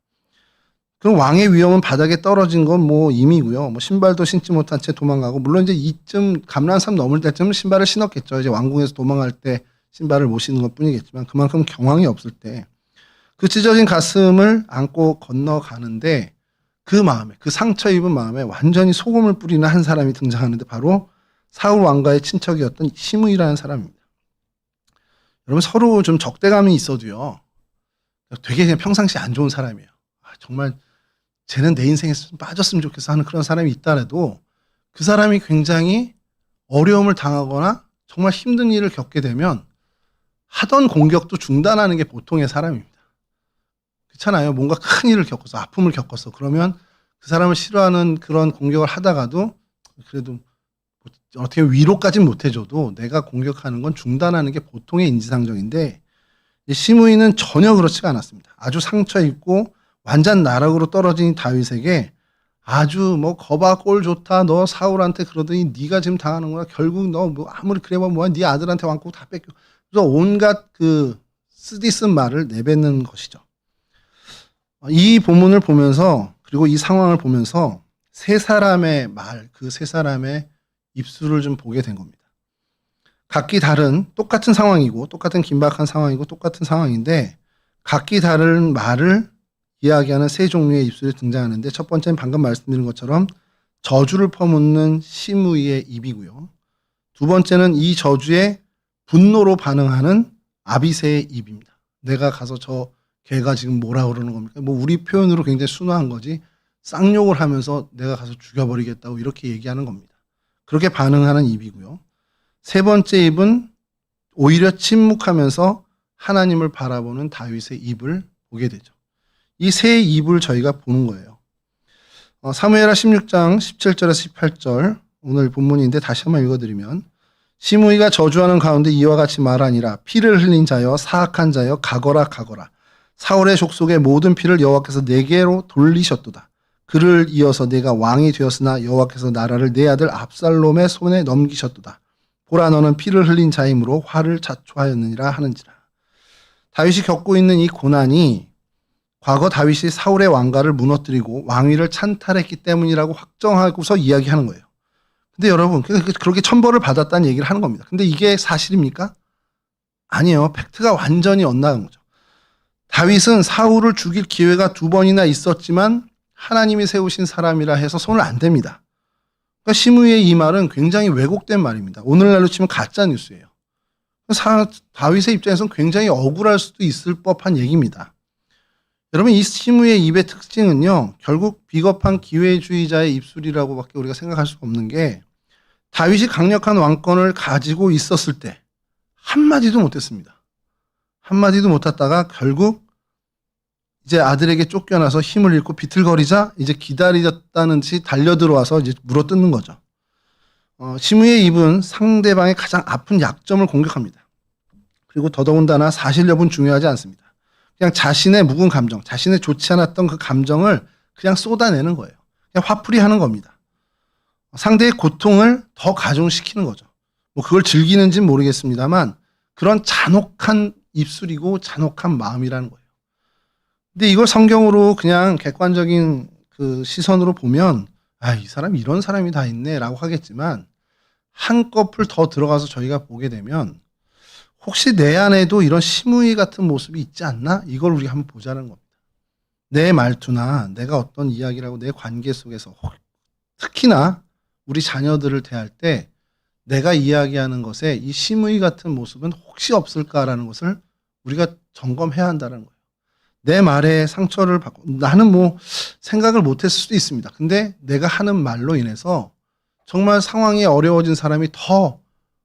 [SPEAKER 1] 그럼 왕의 위험은 바닥에 떨어진 건 뭐 임이고요. 뭐 신발도 신지 못한 채 도망가고 물론 이제 이쯤 감람산 넘을 때쯤 신발을 신었겠죠. 이제 왕궁에서 도망갈 때 신발을 못 신는 것뿐이겠지만 그만큼 경황이 없을 때 그 찢어진 가슴을 안고 건너가는데 그 마음에 그 상처 입은 마음에 완전히 소금을 뿌리는 한 사람이 등장하는데 바로 사울 왕가의 친척이었던 시므이라는 사람입니다. 여러분 서로 좀 적대감이 있어도요. 되게 그냥 평상시 안 좋은 사람이에요. 정말 쟤는 내 인생에서 좀 빠졌으면 좋겠어 하는 그런 사람이 있다라도 그 사람이 굉장히 어려움을 당하거나 정말 힘든 일을 겪게 되면 하던 공격도 중단하는 게 보통의 사람입니다. 그렇잖아요. 뭔가 큰 일을 겪어서 아픔을 겪었어. 그러면 그 사람을 싫어하는 그런 공격을 하다가도 그래도 어떻게 위로까지는 못 해줘도 내가 공격하는 건 중단하는 게 보통의 인지상정인데 시므이는 전혀 그렇지가 않았습니다. 아주 상처 입고 완전 나락으로 떨어진 다윗에게 아주 뭐 거봐 꼴 좋다 너 사울한테 그러더니 네가 지금 당하는구나 결국 너 뭐 아무리 그래봐 뭐야 네 아들한테 왕국 다 뺏겨 그래서 온갖 그 쓰디쓴 말을 내뱉는 것이죠. 이 본문을 보면서 그리고 이 상황을 보면서 세 사람의 말, 그 세 사람의 입술을 좀 보게 된 겁니다. 각기 다른 똑같은 상황이고 똑같은 긴박한 상황이고 똑같은 상황인데 각기 다른 말을 이야기하는 세 종류의 입술이 등장하는데 첫 번째는 방금 말씀드린 것처럼 저주를 퍼붓는 시므이의 입이고요. 두 번째는 이 저주에 분노로 반응하는 아비새의 입입니다. 내가 가서 저 걔가 지금 뭐라 그러는 겁니까? 뭐 우리 표현으로 굉장히 순화한 거지 쌍욕을 하면서 내가 가서 죽여버리겠다고 이렇게 얘기하는 겁니다. 그렇게 반응하는 입이고요. 세 번째 입은 오히려 침묵하면서 하나님을 바라보는 다윗의 입을 보게 되죠. 이 세 입을 저희가 보는 거예요. 사무엘하 16장 17절에서 18절 오늘 본문인데 다시 한번 읽어드리면 시므이가 저주하는 가운데 이와 같이 말하니라 피를 흘린 자여 사악한 자여 가거라 가거라 사울의 족속의 모든 피를 여호와께서 내게로 돌리셨도다. 그를 이어서 내가 왕이 되었으나 여호와께서 나라를 내 아들 압살롬의 손에 넘기셨도다. 보라 너는 피를 흘린 자이므로 화를 자초하였느니라 하는지라. 다윗이 겪고 있는 이 고난이 과거 다윗이 사울의 왕가를 무너뜨리고 왕위를 찬탈했기 때문이라고 확정하고서 이야기하는 거예요. 근데 여러분 그렇게 천벌을 받았다는 얘기를 하는 겁니다. 근데 이게 사실입니까? 아니에요. 팩트가 완전히 엇나간 거죠. 다윗은 사울을 죽일 기회가 두 번이나 있었지만 하나님이 세우신 사람이라 해서 손을 안 댑니다. 그러니까 시므이의 이 말은 굉장히 왜곡된 말입니다. 오늘날로 치면 가짜 뉴스예요. 다윗의 입장에서는 굉장히 억울할 수도 있을 법한 얘기입니다. 여러분 이 시므이의 입의 특징은요. 결국 비겁한 기회주의자의 입술이라고밖에 우리가 생각할 수 없는 게 다윗이 강력한 왕권을 가지고 있었을 때 한마디도 못했습니다. 한마디도 못했다가 결국 이제 아들에게 쫓겨나서 힘을 잃고 비틀거리자 이제 기다리셨다는 듯이 달려들어와서 이제 물어뜯는 거죠. 시므이의 입은 상대방의 가장 아픈 약점을 공격합니다. 그리고 더더군다나 사실 여부는 중요하지 않습니다. 그냥 자신의 묵은 감정, 자신의 좋지 않았던 그 감정을 그냥 쏟아내는 거예요. 그냥 화풀이 하는 겁니다. 상대의 고통을 더 가중시키는 거죠. 뭐 그걸 즐기는지는 모르겠습니다만 그런 잔혹한 입술이고 잔혹한 마음이라는 거예요. 근데 이걸 성경으로 그냥 객관적인 그 시선으로 보면 이 사람 이런 사람이 다 있네라고 하겠지만 한꺼풀 더 들어가서 저희가 보게 되면 혹시 내 안에도 이런 시무이 같은 모습이 있지 않나? 이걸 우리가 한번 보자는 겁니다. 내 말투나 내가 어떤 이야기를 하고 내 관계 속에서 특히나 우리 자녀들을 대할 때 내가 이야기하는 것에 이 시무이 같은 모습은 혹시 없을까라는 것을 우리가 점검해야 한다는 거예요. 내 말에 상처를 받고 나는 뭐 생각을 못했을 수도 있습니다. 근데 내가 하는 말로 인해서 정말 상황이 어려워진 사람이 더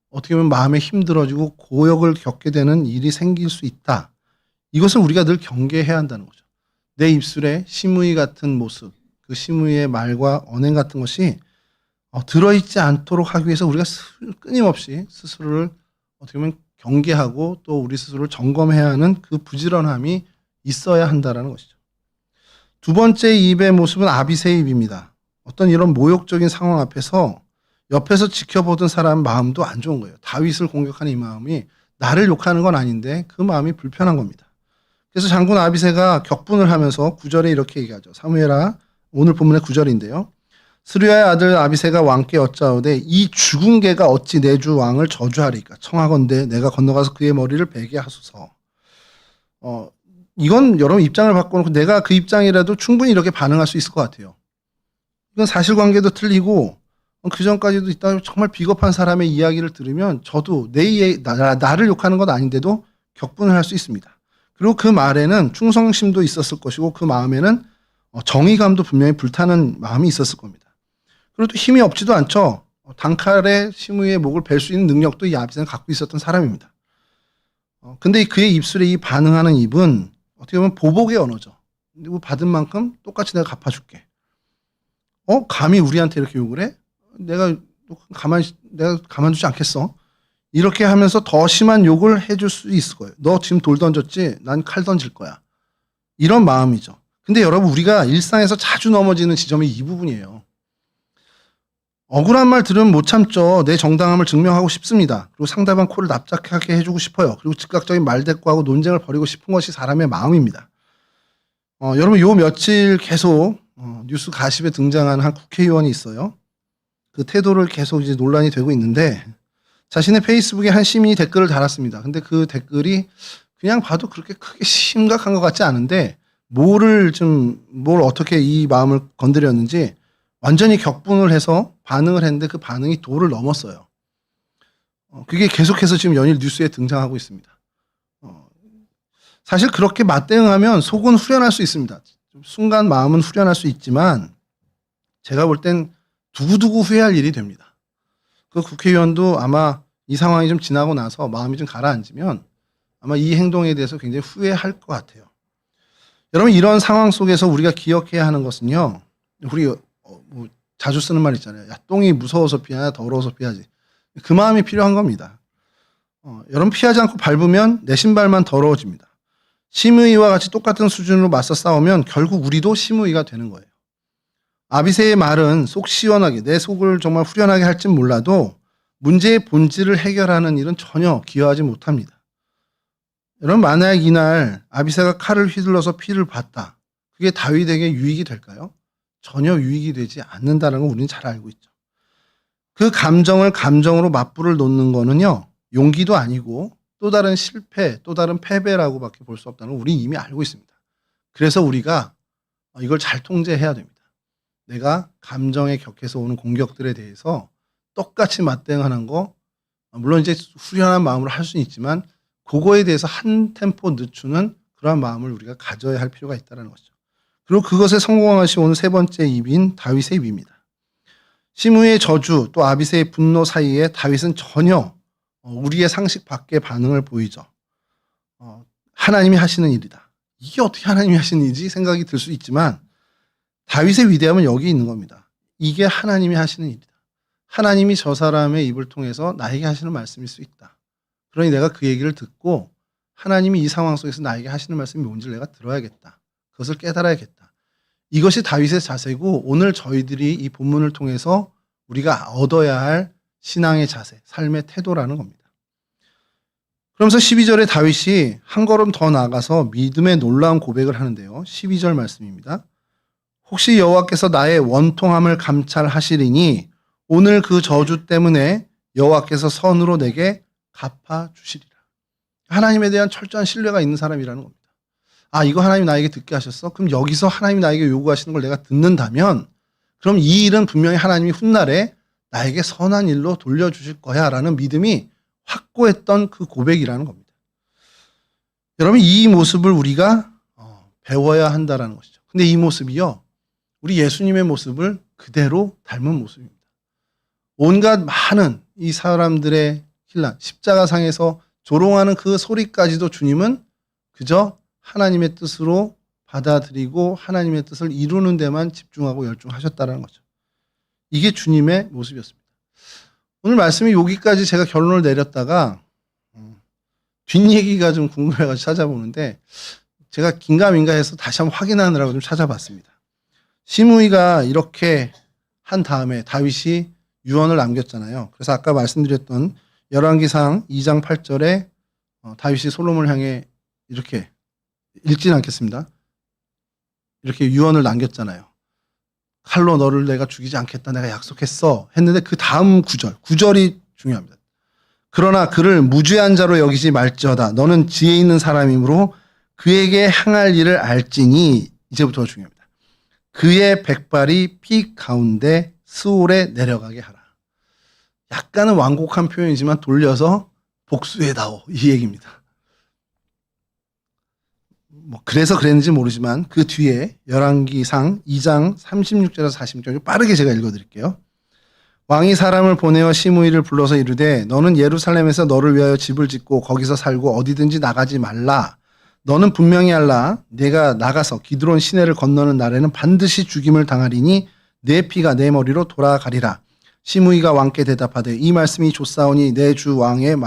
[SPEAKER 1] 어떻게 보면 마음에 힘들어지고 고역을 겪게 되는 일이 생길 수 있다. 이것을 우리가 늘 경계해야 한다는 거죠. 내 입술에 시무이 같은 모습, 그 시무이의 말과 언행 같은 것이 들어있지 않도록 하기 위해서 우리가 끊임없이 스스로를 어떻게 보면 경계하고 또 우리 스스로를 점검해야 하는 그 부지런함이 있어야 한다는 것이죠. 두 번째 입의 모습은 아비새 입입니다. 어떤 이런 모욕적인 상황 앞에서 옆에서 지켜보던 사람 마음도 안 좋은 거예요. 다윗을 공격하는 이 마음이 나를 욕하는 건 아닌데 그 마음이 불편한 겁니다. 그래서 장군 아비새가 격분을 하면서 9절에 이렇게 얘기하죠. 사무엘하 오늘 본문의 9절인데요. 스루야의 아들 아비새가 왕께 여짜오되 이 죽은 개가 어찌 내 주 왕을 저주하리까 청하건대 내가 건너가서 그의 머리를 베게 하소서. 이건 여러분 입장을 바꿔놓고 내가 그 입장이라도 충분히 이렇게 반응할 수 있을 것 같아요. 이건 사실관계도 틀리고 그 전까지도 있다 정말 비겁한 사람의 이야기를 들으면 저도 나를 욕하는 건 아닌데도 격분을 할 수 있습니다. 그리고 그 말에는 충성심도 있었을 것이고 그 마음에는 정의감도 분명히 불타는 마음이 있었을 겁니다. 그리고 또 힘이 없지도 않죠. 단칼에 시므이의 목을 벨 수 있는 능력도 이 아비새는 갖고 있었던 사람입니다. 근데 그의 입술에 이 반응하는 입은 어떻게 보면 보복의 언어죠. 그리고 받은 만큼 똑같이 내가 갚아줄게. 감히 우리한테 이렇게 욕을 해? 내가 가만두지 않겠어. 이렇게 하면서 더 심한 욕을 해줄 수 있을 거예요. 너 지금 돌 던졌지? 난 칼 던질 거야. 이런 마음이죠. 근데 여러분 우리가 일상에서 자주 넘어지는 지점이 이 부분이에요. 억울한 말 들으면 못 참죠. 내 정당함을 증명하고 싶습니다. 그리고 상대방 코를 납작하게 해주고 싶어요. 그리고 즉각적인 말대꾸하고 논쟁을 벌이고 싶은 것이 사람의 마음입니다. 여러분 요 며칠 계속 뉴스 가십에 등장하는 한 국회의원이 있어요. 그 태도를 계속 이제 논란이 되고 있는데 자신의 페이스북에 한 시민이 댓글을 달았습니다. 근데 그 댓글이 그냥 봐도 그렇게 크게 심각한 것 같지 않은데 뭘 어떻게 이 마음을 건드렸는지 완전히 격분을 해서 반응을 했는데 그 반응이 도를 넘었어요. 그게 계속해서 지금 연일 뉴스에 등장하고 있습니다. 사실 그렇게 맞대응하면 속은 후련할 수 있습니다. 순간 마음은 후련할 수 있지만 제가 볼 땐 두고두고 후회할 일이 됩니다. 그 국회의원도 아마 이 상황이 좀 지나고 나서 마음이 좀 가라앉으면 아마 이 행동에 대해서 굉장히 후회할 것 같아요. 여러분 이런 상황 속에서 우리가 기억해야 하는 것은요. 우리 자주 쓰는 말 있잖아요. 야, 똥이 무서워서 피하냐 더러워서 피하지. 그 마음이 필요한 겁니다. 여러분 피하지 않고 밟으면 내 신발만 더러워집니다. 시므이와 같이 똑같은 수준으로 맞서 싸우면 결국 우리도 시므이가 되는 거예요. 아비새의 말은 속 시원하게 내 속을 정말 후련하게 할진 몰라도 문제의 본질을 해결하는 일은 전혀 기여하지 못합니다. 여러분 만약 이날 아비새가 칼을 휘둘러서 피를 봤다. 그게 다윗에게 유익이 될까요? 전혀 유익이 되지 않는다는 걸 우리는 잘 알고 있죠. 그 감정을 감정으로 맞불을 놓는 거는요. 용기도 아니고 또 다른 실패, 또 다른 패배라고밖에 볼 수 없다는 걸 우리 이미 알고 있습니다. 그래서 우리가 이걸 잘 통제해야 됩니다. 내가 감정에 격해서 오는 공격들에 대해서 똑같이 맞대응하는 거 물론 이제 후련한 마음으로 할 수는 있지만 그거에 대해서 한 템포 늦추는 그러한 마음을 우리가 가져야 할 필요가 있다는 것이죠. 그리고 그것에 성공하신 오늘 세 번째 입인 다윗의 입입니다. 시므이의 저주 또 아비새의 분노 사이에 다윗은 전혀 우리의 상식 밖의 반응을 보이죠. 하나님이 하시는 일이다. 이게 어떻게 하나님이 하시는 일이지 생각이 들 수 있지만 다윗의 위대함은 여기 있는 겁니다. 이게 하나님이 하시는 일이다. 하나님이 저 사람의 입을 통해서 나에게 하시는 말씀일 수 있다. 그러니 내가 그 얘기를 듣고 하나님이 이 상황 속에서 나에게 하시는 말씀이 뭔지를 내가 들어야겠다. 그것을 깨달아야겠다. 이것이 다윗의 자세고 오늘 저희들이 이 본문을 통해서 우리가 얻어야 할 신앙의 자세, 삶의 태도라는 겁니다. 그러면서 12절에 다윗이 한 걸음 더 나가서 믿음의 놀라운 고백을 하는데요. 12절 말씀입니다. 혹시 여호와께서 나의 원통함을 감찰하시리니 오늘 그 저주 때문에 여호와께서 선으로 내게 갚아주시리라. 하나님에 대한 철저한 신뢰가 있는 사람이라는 겁니다. 아, 이거 하나님 나에게 듣게 하셨어? 그럼 여기서 하나님이 나에게 요구하시는 걸 내가 듣는다면 그럼 이 일은 분명히 하나님이 훗날에 나에게 선한 일로 돌려주실 거야 라는 믿음이 확고했던 그 고백이라는 겁니다. 여러분, 이 모습을 우리가 배워야 한다라는 것이죠. 근데 이 모습이요, 우리 예수님의 모습을 그대로 닮은 모습입니다. 온갖 많은 이 사람들의 혼란, 십자가상에서 조롱하는 그 소리까지도 주님은 그저 하나님의 뜻으로 받아들이고 하나님의 뜻을 이루는 데만 집중하고 열중하셨다는 거죠. 이게 주님의 모습이었습니다. 오늘 말씀이 여기까지 제가 결론을 내렸다가 뒷얘기가 좀 궁금해가지고 찾아보는데 제가 긴가민가 해서 다시 한번 확인하느라고 좀 찾아봤습니다. 시므이가 이렇게 한 다음에 다윗이 유언을 남겼잖아요. 그래서 아까 말씀드렸던 열왕기상 2장 8절에 다윗이 솔로몬을 향해 이렇게 읽지는 않겠습니다. 이렇게 유언을 남겼잖아요. 칼로 너를 내가 죽이지 않겠다 내가 약속했어 했는데 그 다음 구절이 중요합니다. 그러나 그를 무죄한 자로 여기지 말지어다. 너는 지혜 있는 사람이므로 그에게 행할 일을 알지니, 이제부터 중요합니다. 그의 백발이 피 가운데 스올에 내려가게 하라. 약간은 완곡한 표현이지만 돌려서 복수해다오, 이 얘기입니다. 그래서 그랬는지 모르지만 그 뒤에 열왕기상 2장 36절에서 46절 빠르게 제가 읽어드릴게요. 왕이 사람을 보내어 시므이를 불러서 이르되 너는 예루살렘에서 너를 위하여 집을 짓고 거기서 살고 어디든지 나가지 말라. 너는 분명히 알라. 내가 나가서 기드론 시내를 건너는 날에는 반드시 죽임을 당하리니 내 피가 내 머리로 돌아가리라. 시므이가 왕께 대답하되 이 말씀이 좋사오니 내 주 왕의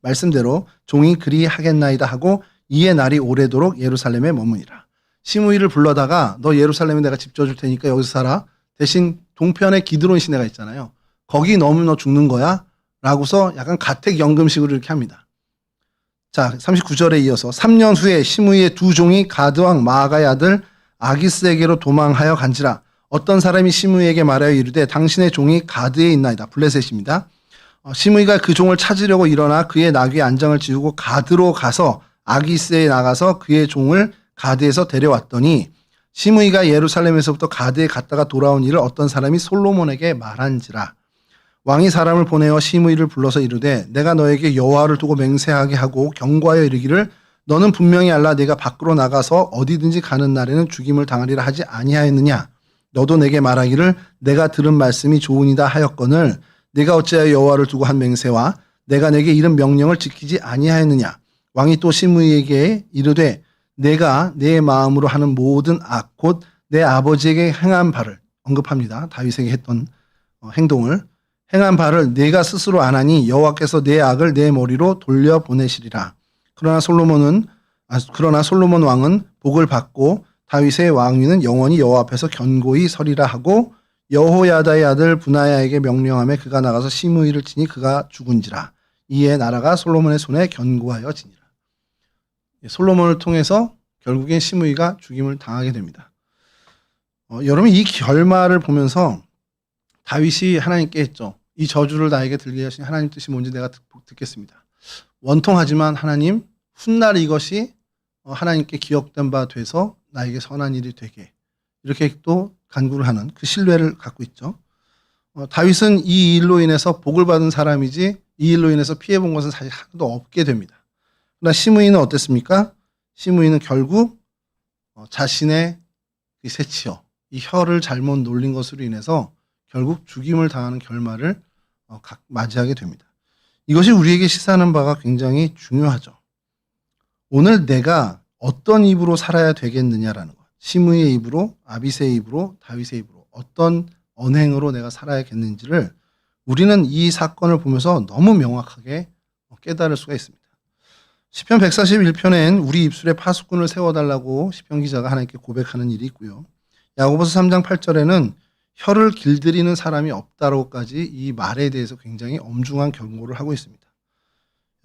[SPEAKER 1] 말씀대로 종이 그리 하겠나이다 하고 이에 날이 오래도록 예루살렘에 머무니라. 시므이를 불러다가 너 예루살렘에 내가 집 지어줄 테니까 여기서 살아. 대신 동편에 기드론 시내가 있잖아요. 거기 넘으면 너 죽는 거야 라고서 약간 가택연금식으로 이렇게 합니다. 자, 39절에 이어서 3년 후에 시므이의 두 종이 가드왕 마아가의 아들 아기스에게로 도망하여 간지라. 어떤 사람이 시므이에게 말하여 이르되 당신의 종이 가드에 있나이다. 블레셋입니다. 시므이가 그 종을 찾으려고 일어나 그의 나귀의 안장을 지우고 가드로 가서 아기스에 나가서 그의 종을 가드에서 데려왔더니 시므이가 예루살렘에서부터 가드에 갔다가 돌아온 일을 어떤 사람이 솔로몬에게 말한지라. 왕이 사람을 보내어 시므이를 불러서 이르되 내가 너에게 여호와를 두고 맹세하게 하고 경고하여 이르기를 너는 분명히 알라. 내가 밖으로 나가서 어디든지 가는 날에는 죽임을 당하리라 하지 아니하였느냐. 너도 내게 말하기를 내가 들은 말씀이 좋으니다 하였거늘 내가 어찌하여 여호와를 두고 한 맹세와 내가 내게 이른 명령을 지키지 아니하였느냐. 왕이 또 시므이에게 이르되 내가 내 마음으로 하는 모든 악 곧 내 아버지에게 행한 바를 언급합니다. 다윗에게 했던 행동을 행한 바를 내가 스스로 안 하니 여호와께서 내 악을 내 머리로 돌려보내시리라. 그러나 솔로몬 왕은 복을 받고 다윗의 왕위는 영원히 여호와 앞에서 견고히 서리라 하고 여호야다의 아들 분하야에게 명령하며 그가 나가서 시므이를 치니 그가 죽은지라. 이에 나라가 솔로몬의 손에 견고하여 지니라. 솔로몬을 통해서 결국엔 시므이가 죽임을 당하게 됩니다. 여러분, 이 결말을 보면서 다윗이 하나님께 했죠. 이 저주를 나에게 들게 하신 하나님 뜻이 뭔지 내가 듣겠습니다. 원통하지만 하나님, 훗날 이것이 하나님께 기억된 바 돼서 나에게 선한 일이 되게, 이렇게 또 간구를 하는 그 신뢰를 갖고 있죠. 다윗은 이 일로 인해서 복을 받은 사람이지 이 일로 인해서 피해본 것은 사실 하나도 없게 됩니다. 그러나 시므이는 어땠습니까? 시므이는 결국 자신의 새치여, 이 혀를 잘못 놀린 것으로 인해서 결국 죽임을 당하는 결말을 맞이하게 됩니다. 이것이 우리에게 시사하는 바가 굉장히 중요하죠. 오늘 내가 어떤 입으로 살아야 되겠느냐라는 것. 시므이의 입으로, 아비새의 입으로, 다윗의 입으로 어떤 언행으로 내가 살아야겠는지를 우리는 이 사건을 보면서 너무 명확하게 깨달을 수가 있습니다. 시편 141편엔 우리 입술에 파수꾼을 세워달라고 시편 기자가 하나님께 고백하는 일이 있고요. 야고보서 3장 8절에는 혀를 길들이는 사람이 없다고까지 이 말에 대해서 굉장히 엄중한 경고를 하고 있습니다.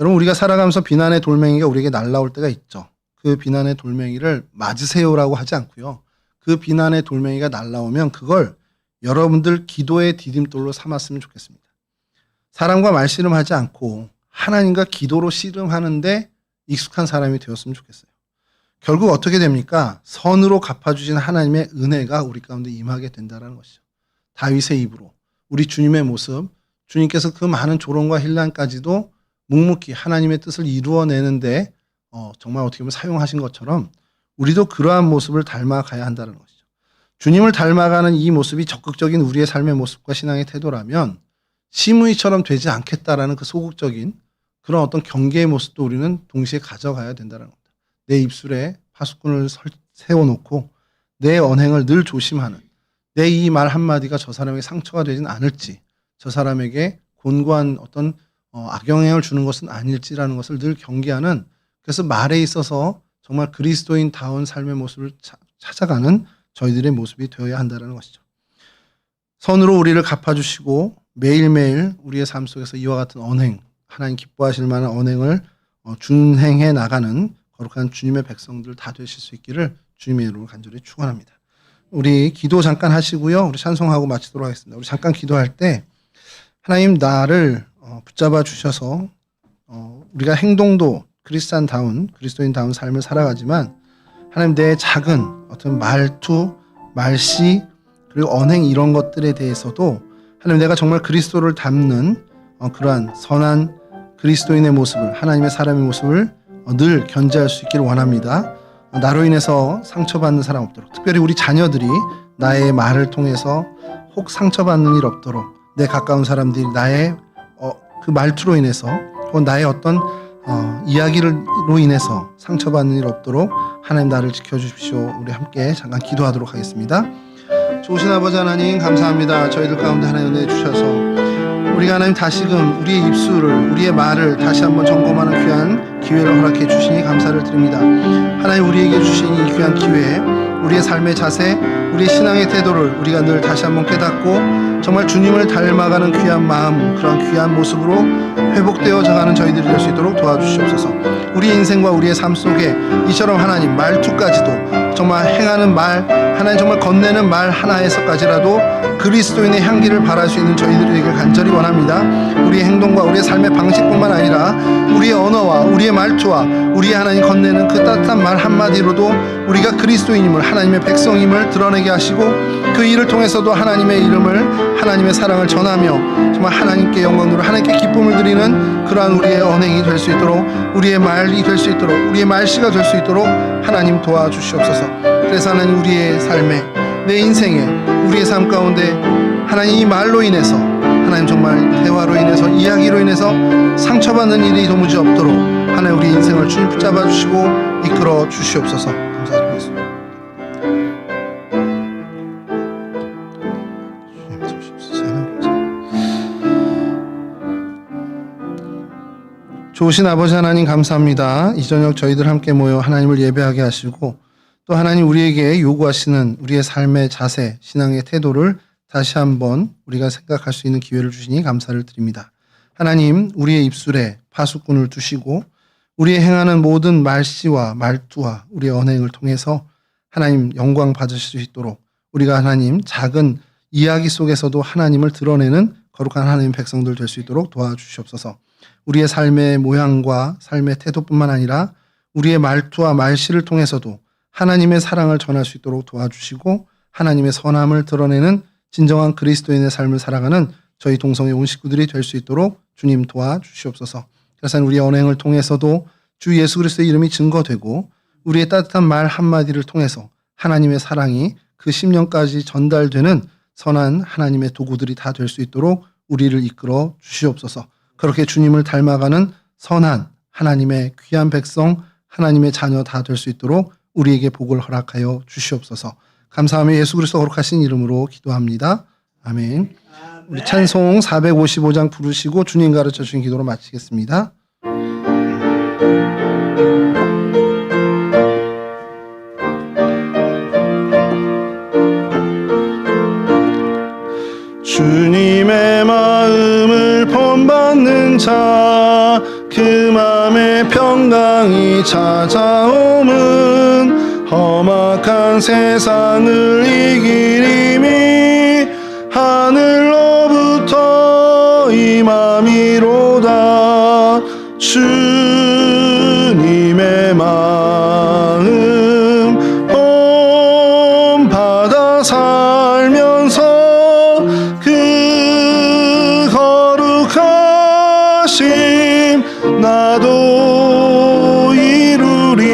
[SPEAKER 1] 여러분, 우리가 살아가면서 비난의 돌멩이가 우리에게 날라올 때가 있죠. 그 비난의 돌멩이를 맞으세요라고 하지 않고요. 그 비난의 돌멩이가 날라오면 그걸 여러분들 기도의 디딤돌로 삼았으면 좋겠습니다. 사람과 말씨름하지 않고 하나님과 기도로 씨름하는데 익숙한 사람이 되었으면 좋겠어요. 결국 어떻게 됩니까? 선으로 갚아주신 하나님의 은혜가 우리 가운데 임하게 된다는 것이죠. 다윗의 입으로 우리 주님의 모습, 주님께서 그 많은 조롱과 혼란까지도 묵묵히 하나님의 뜻을 이루어내는데 정말 어떻게 보면 사용하신 것처럼 우리도 그러한 모습을 닮아가야 한다는 것이죠. 주님을 닮아가는 이 모습이 적극적인 우리의 삶의 모습과 신앙의 태도라면 심의처럼 되지 않겠다라는 그 소극적인 그런 어떤 경계의 모습도 우리는 동시에 가져가야 된다는 겁니다. 내 입술에 파수꾼을 세워놓고 내 언행을 늘 조심하는, 내 이 말 한마디가 저 사람에게 상처가 되진 않을지, 저 사람에게 곤고한 어떤 악영향을 주는 것은 아닐지라는 것을 늘 경계하는, 그래서 말에 있어서 정말 그리스도인다운 삶의 모습을 찾아가는 저희들의 모습이 되어야 한다는 것이죠. 선으로 우리를 갚아주시고 매일매일 우리의 삶 속에서 이와 같은 언행, 하나님 기뻐하실 만한 언행을 준행해 나가는 거룩한 주님의 백성들 다 되실 수 있기를 주님의 이름으로 간절히 축원합니다. 우리 기도 잠깐 하시고요. 우리 찬송하고 마치도록 하겠습니다. 우리 잠깐 기도할 때 하나님 나를 붙잡아 주셔서 우리가 행동도 그리스도인다운 삶을 살아가지만 하나님 내 작은 어떤 말투, 말씨 그리고 언행 이런 것들에 대해서도 하나님 내가 정말 그리스도를 닮는 그러한 선한 그리스도인의 모습을, 하나님의 사람의 모습을 늘 견지할 수 있기를 원합니다. 나로 인해서 상처받는 사람 없도록, 특별히 우리 자녀들이 나의 말을 통해서 혹 상처받는 일 없도록, 내 가까운 사람들이 나의 그 말투로 인해서 혹은 나의 어떤 이야기로 인해서 상처받는 일 없도록 하나님 나를 지켜주십시오. 우리 함께 잠깐 기도하도록 하겠습니다. 좋으신 아버지 하나님 감사합니다. 저희들 가운데 하나님 은혜 주셔서 우리가 하나님 다시금 우리의 입술을, 우리의 말을 다시 한번 점검하는 귀한 기회를 허락해 주시니 감사를 드립니다. 하나님 우리에게 주신 이 귀한 기회에 우리의 삶의 자세, 우리의 신앙의 태도를 우리가 늘 다시 한번 깨닫고 정말 주님을 닮아가는 귀한 마음, 그런 귀한 모습으로 회복되어져가는 저희들이 될 수 있도록 도와주시옵소서. 우리의 인생과 우리의 삶 속에 이처럼 하나님 말투까지도 정말 행하는 말, 하나님 정말 건네는 말 하나에서까지라도 그리스도인의 향기를 발할 수 있는 저희들이 되길 간절히 원합니다. 우리의 행동과 우리의 삶의 방식뿐만 아니라 우리의 언어와 우리의 말투와 우리의 하나님 건네는 그 따뜻한 말 한마디로도 우리가 그리스도인임을, 하나님의 백성임을 드러내게 하시고 그 일을 통해서도 하나님의 이름을, 하나님의 사랑을 전하며 정말 하나님께 영광 돌려 하나님께 기쁨을 드리는 그러한 우리의 언행이 될 수 있도록, 우리의 말이 될 수 있도록, 우리의 말씨가 될 수 있도록 하나님 도와주시옵소서. 그래서 하나님 우리의 삶에, 내 인생에, 우리의 삶 가운데 하나님 이 말로 인해서, 하나님 정말 대화로 인해서, 이야기로 인해서 상처받는 일이 도무지 없도록 하나님 우리 인생을 주님 붙잡아 주시고 이끌어 주시옵소서. 감사드리겠습니다. 좋으신 아버지 하나님 감사합니다. 이 저녁 저희들 함께 모여 하나님을 예배하게 하시고 또 하나님 우리에게 요구하시는 우리의 삶의 자세, 신앙의 태도를 다시 한번 우리가 생각할 수 있는 기회를 주시니 감사를 드립니다. 하나님 우리의 입술에 파수꾼을 두시고 우리의 행하는 모든 말씨와 말투와 우리의 언행을 통해서 하나님 영광 받으실 수 있도록 우리가 하나님 작은 이야기 속에서도 하나님을 드러내는 거룩한 하나님 백성들 될 수 있도록 도와주시옵소서. 우리의 삶의 모양과 삶의 태도뿐만 아니라 우리의 말투와 말씨를 통해서도 하나님의 사랑을 전할 수 있도록 도와주시고 하나님의 선함을 드러내는 진정한 그리스도인의 삶을 살아가는 저희 동성의 온 식구들이 될 수 있도록 주님 도와주시옵소서. 그래서 우리의 언행을 통해서도 주 예수 그리스도의 이름이 증거되고 우리의 따뜻한 말 한마디를 통해서 하나님의 사랑이 그 심령까지 전달되는 선한 하나님의 도구들이 다 될 수 있도록 우리를 이끌어 주시옵소서. 그렇게 주님을 닮아가는 선한 하나님의 귀한 백성, 하나님의 자녀 다 될 수 있도록 우리에게 복을 허락하여 주시옵소서. 감사하며 예수 그리스도 거룩하신 이름으로 기도합니다. 아멘. 우리 찬송 455장 부르시고 주님 가르쳐 주신 기도로 마치겠습니다. 주님의 마음을 본받는 자, 그 풍랑이 찾아오면 험악한 세상을 이기리니 하늘로부터 임함이로다. 주님의 마음 본받아 살면서 그 거룩하심 나도 이루리.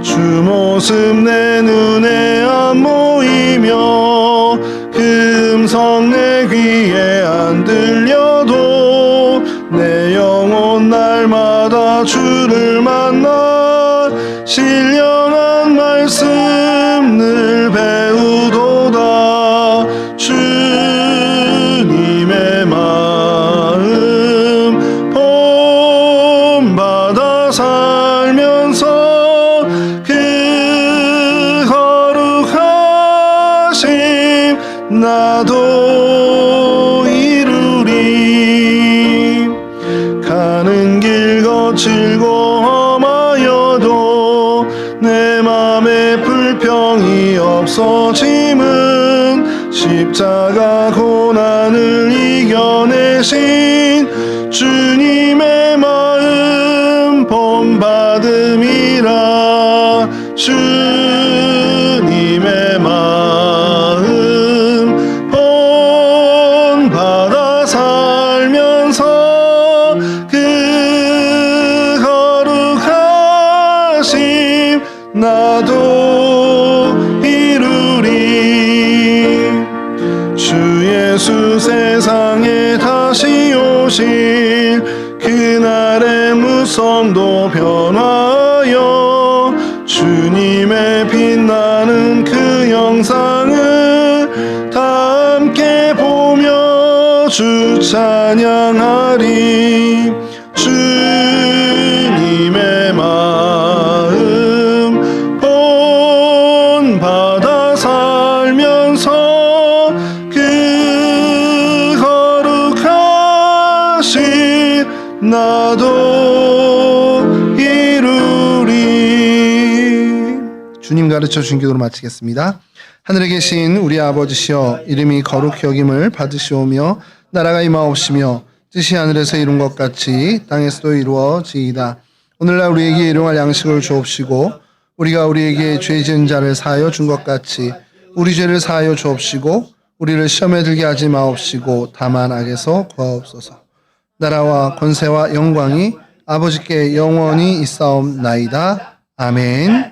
[SPEAKER 1] 주 모습 내 눈에 안 모이며 그 음성 내 귀에 안 들려도 내 영혼 날마다 주를 만나 신령한 말씀 늘 배우도다. 주님의 마음 본받아 살면서 그 거룩하심 나도 이루리. 가는 길 거칠고 험하여도 내 맘에 불평이 없어짐은 십자가 고난을 이겨내신 주님의 마음 본받음이라. 주님의 마음 본받아 살면서 그 거룩하심 나도 이루리. 주 예수 세상에 다시 오실 그날의 무성도 변화하여 주님의 빛나는 그 영상을 다 함께 보며 주 찬양하리. 주님의 마음 본받아 살면서 그 거룩하신 나도 이루리. 주님 가르쳐 주신 기도로 마치겠습니다. 하늘에 계신 우리 아버지시여, 이름이 거룩히 여김을 받으시오며 나라가 임하옵시며 뜻이 하늘에서 이룬 것 같이 땅에서도 이루어지이다. 오늘날 우리에게 일용할 양식을 주옵시고 우리가 우리에게 죄 지은 자를 사하여 준 것 같이 우리 죄를 사하여 주옵시고 우리를 시험에 들게 하지 마옵시고 다만 악에서 구하옵소서. 나라와 권세와 영광이 아버지께 영원히 있사옵나이다. 아멘.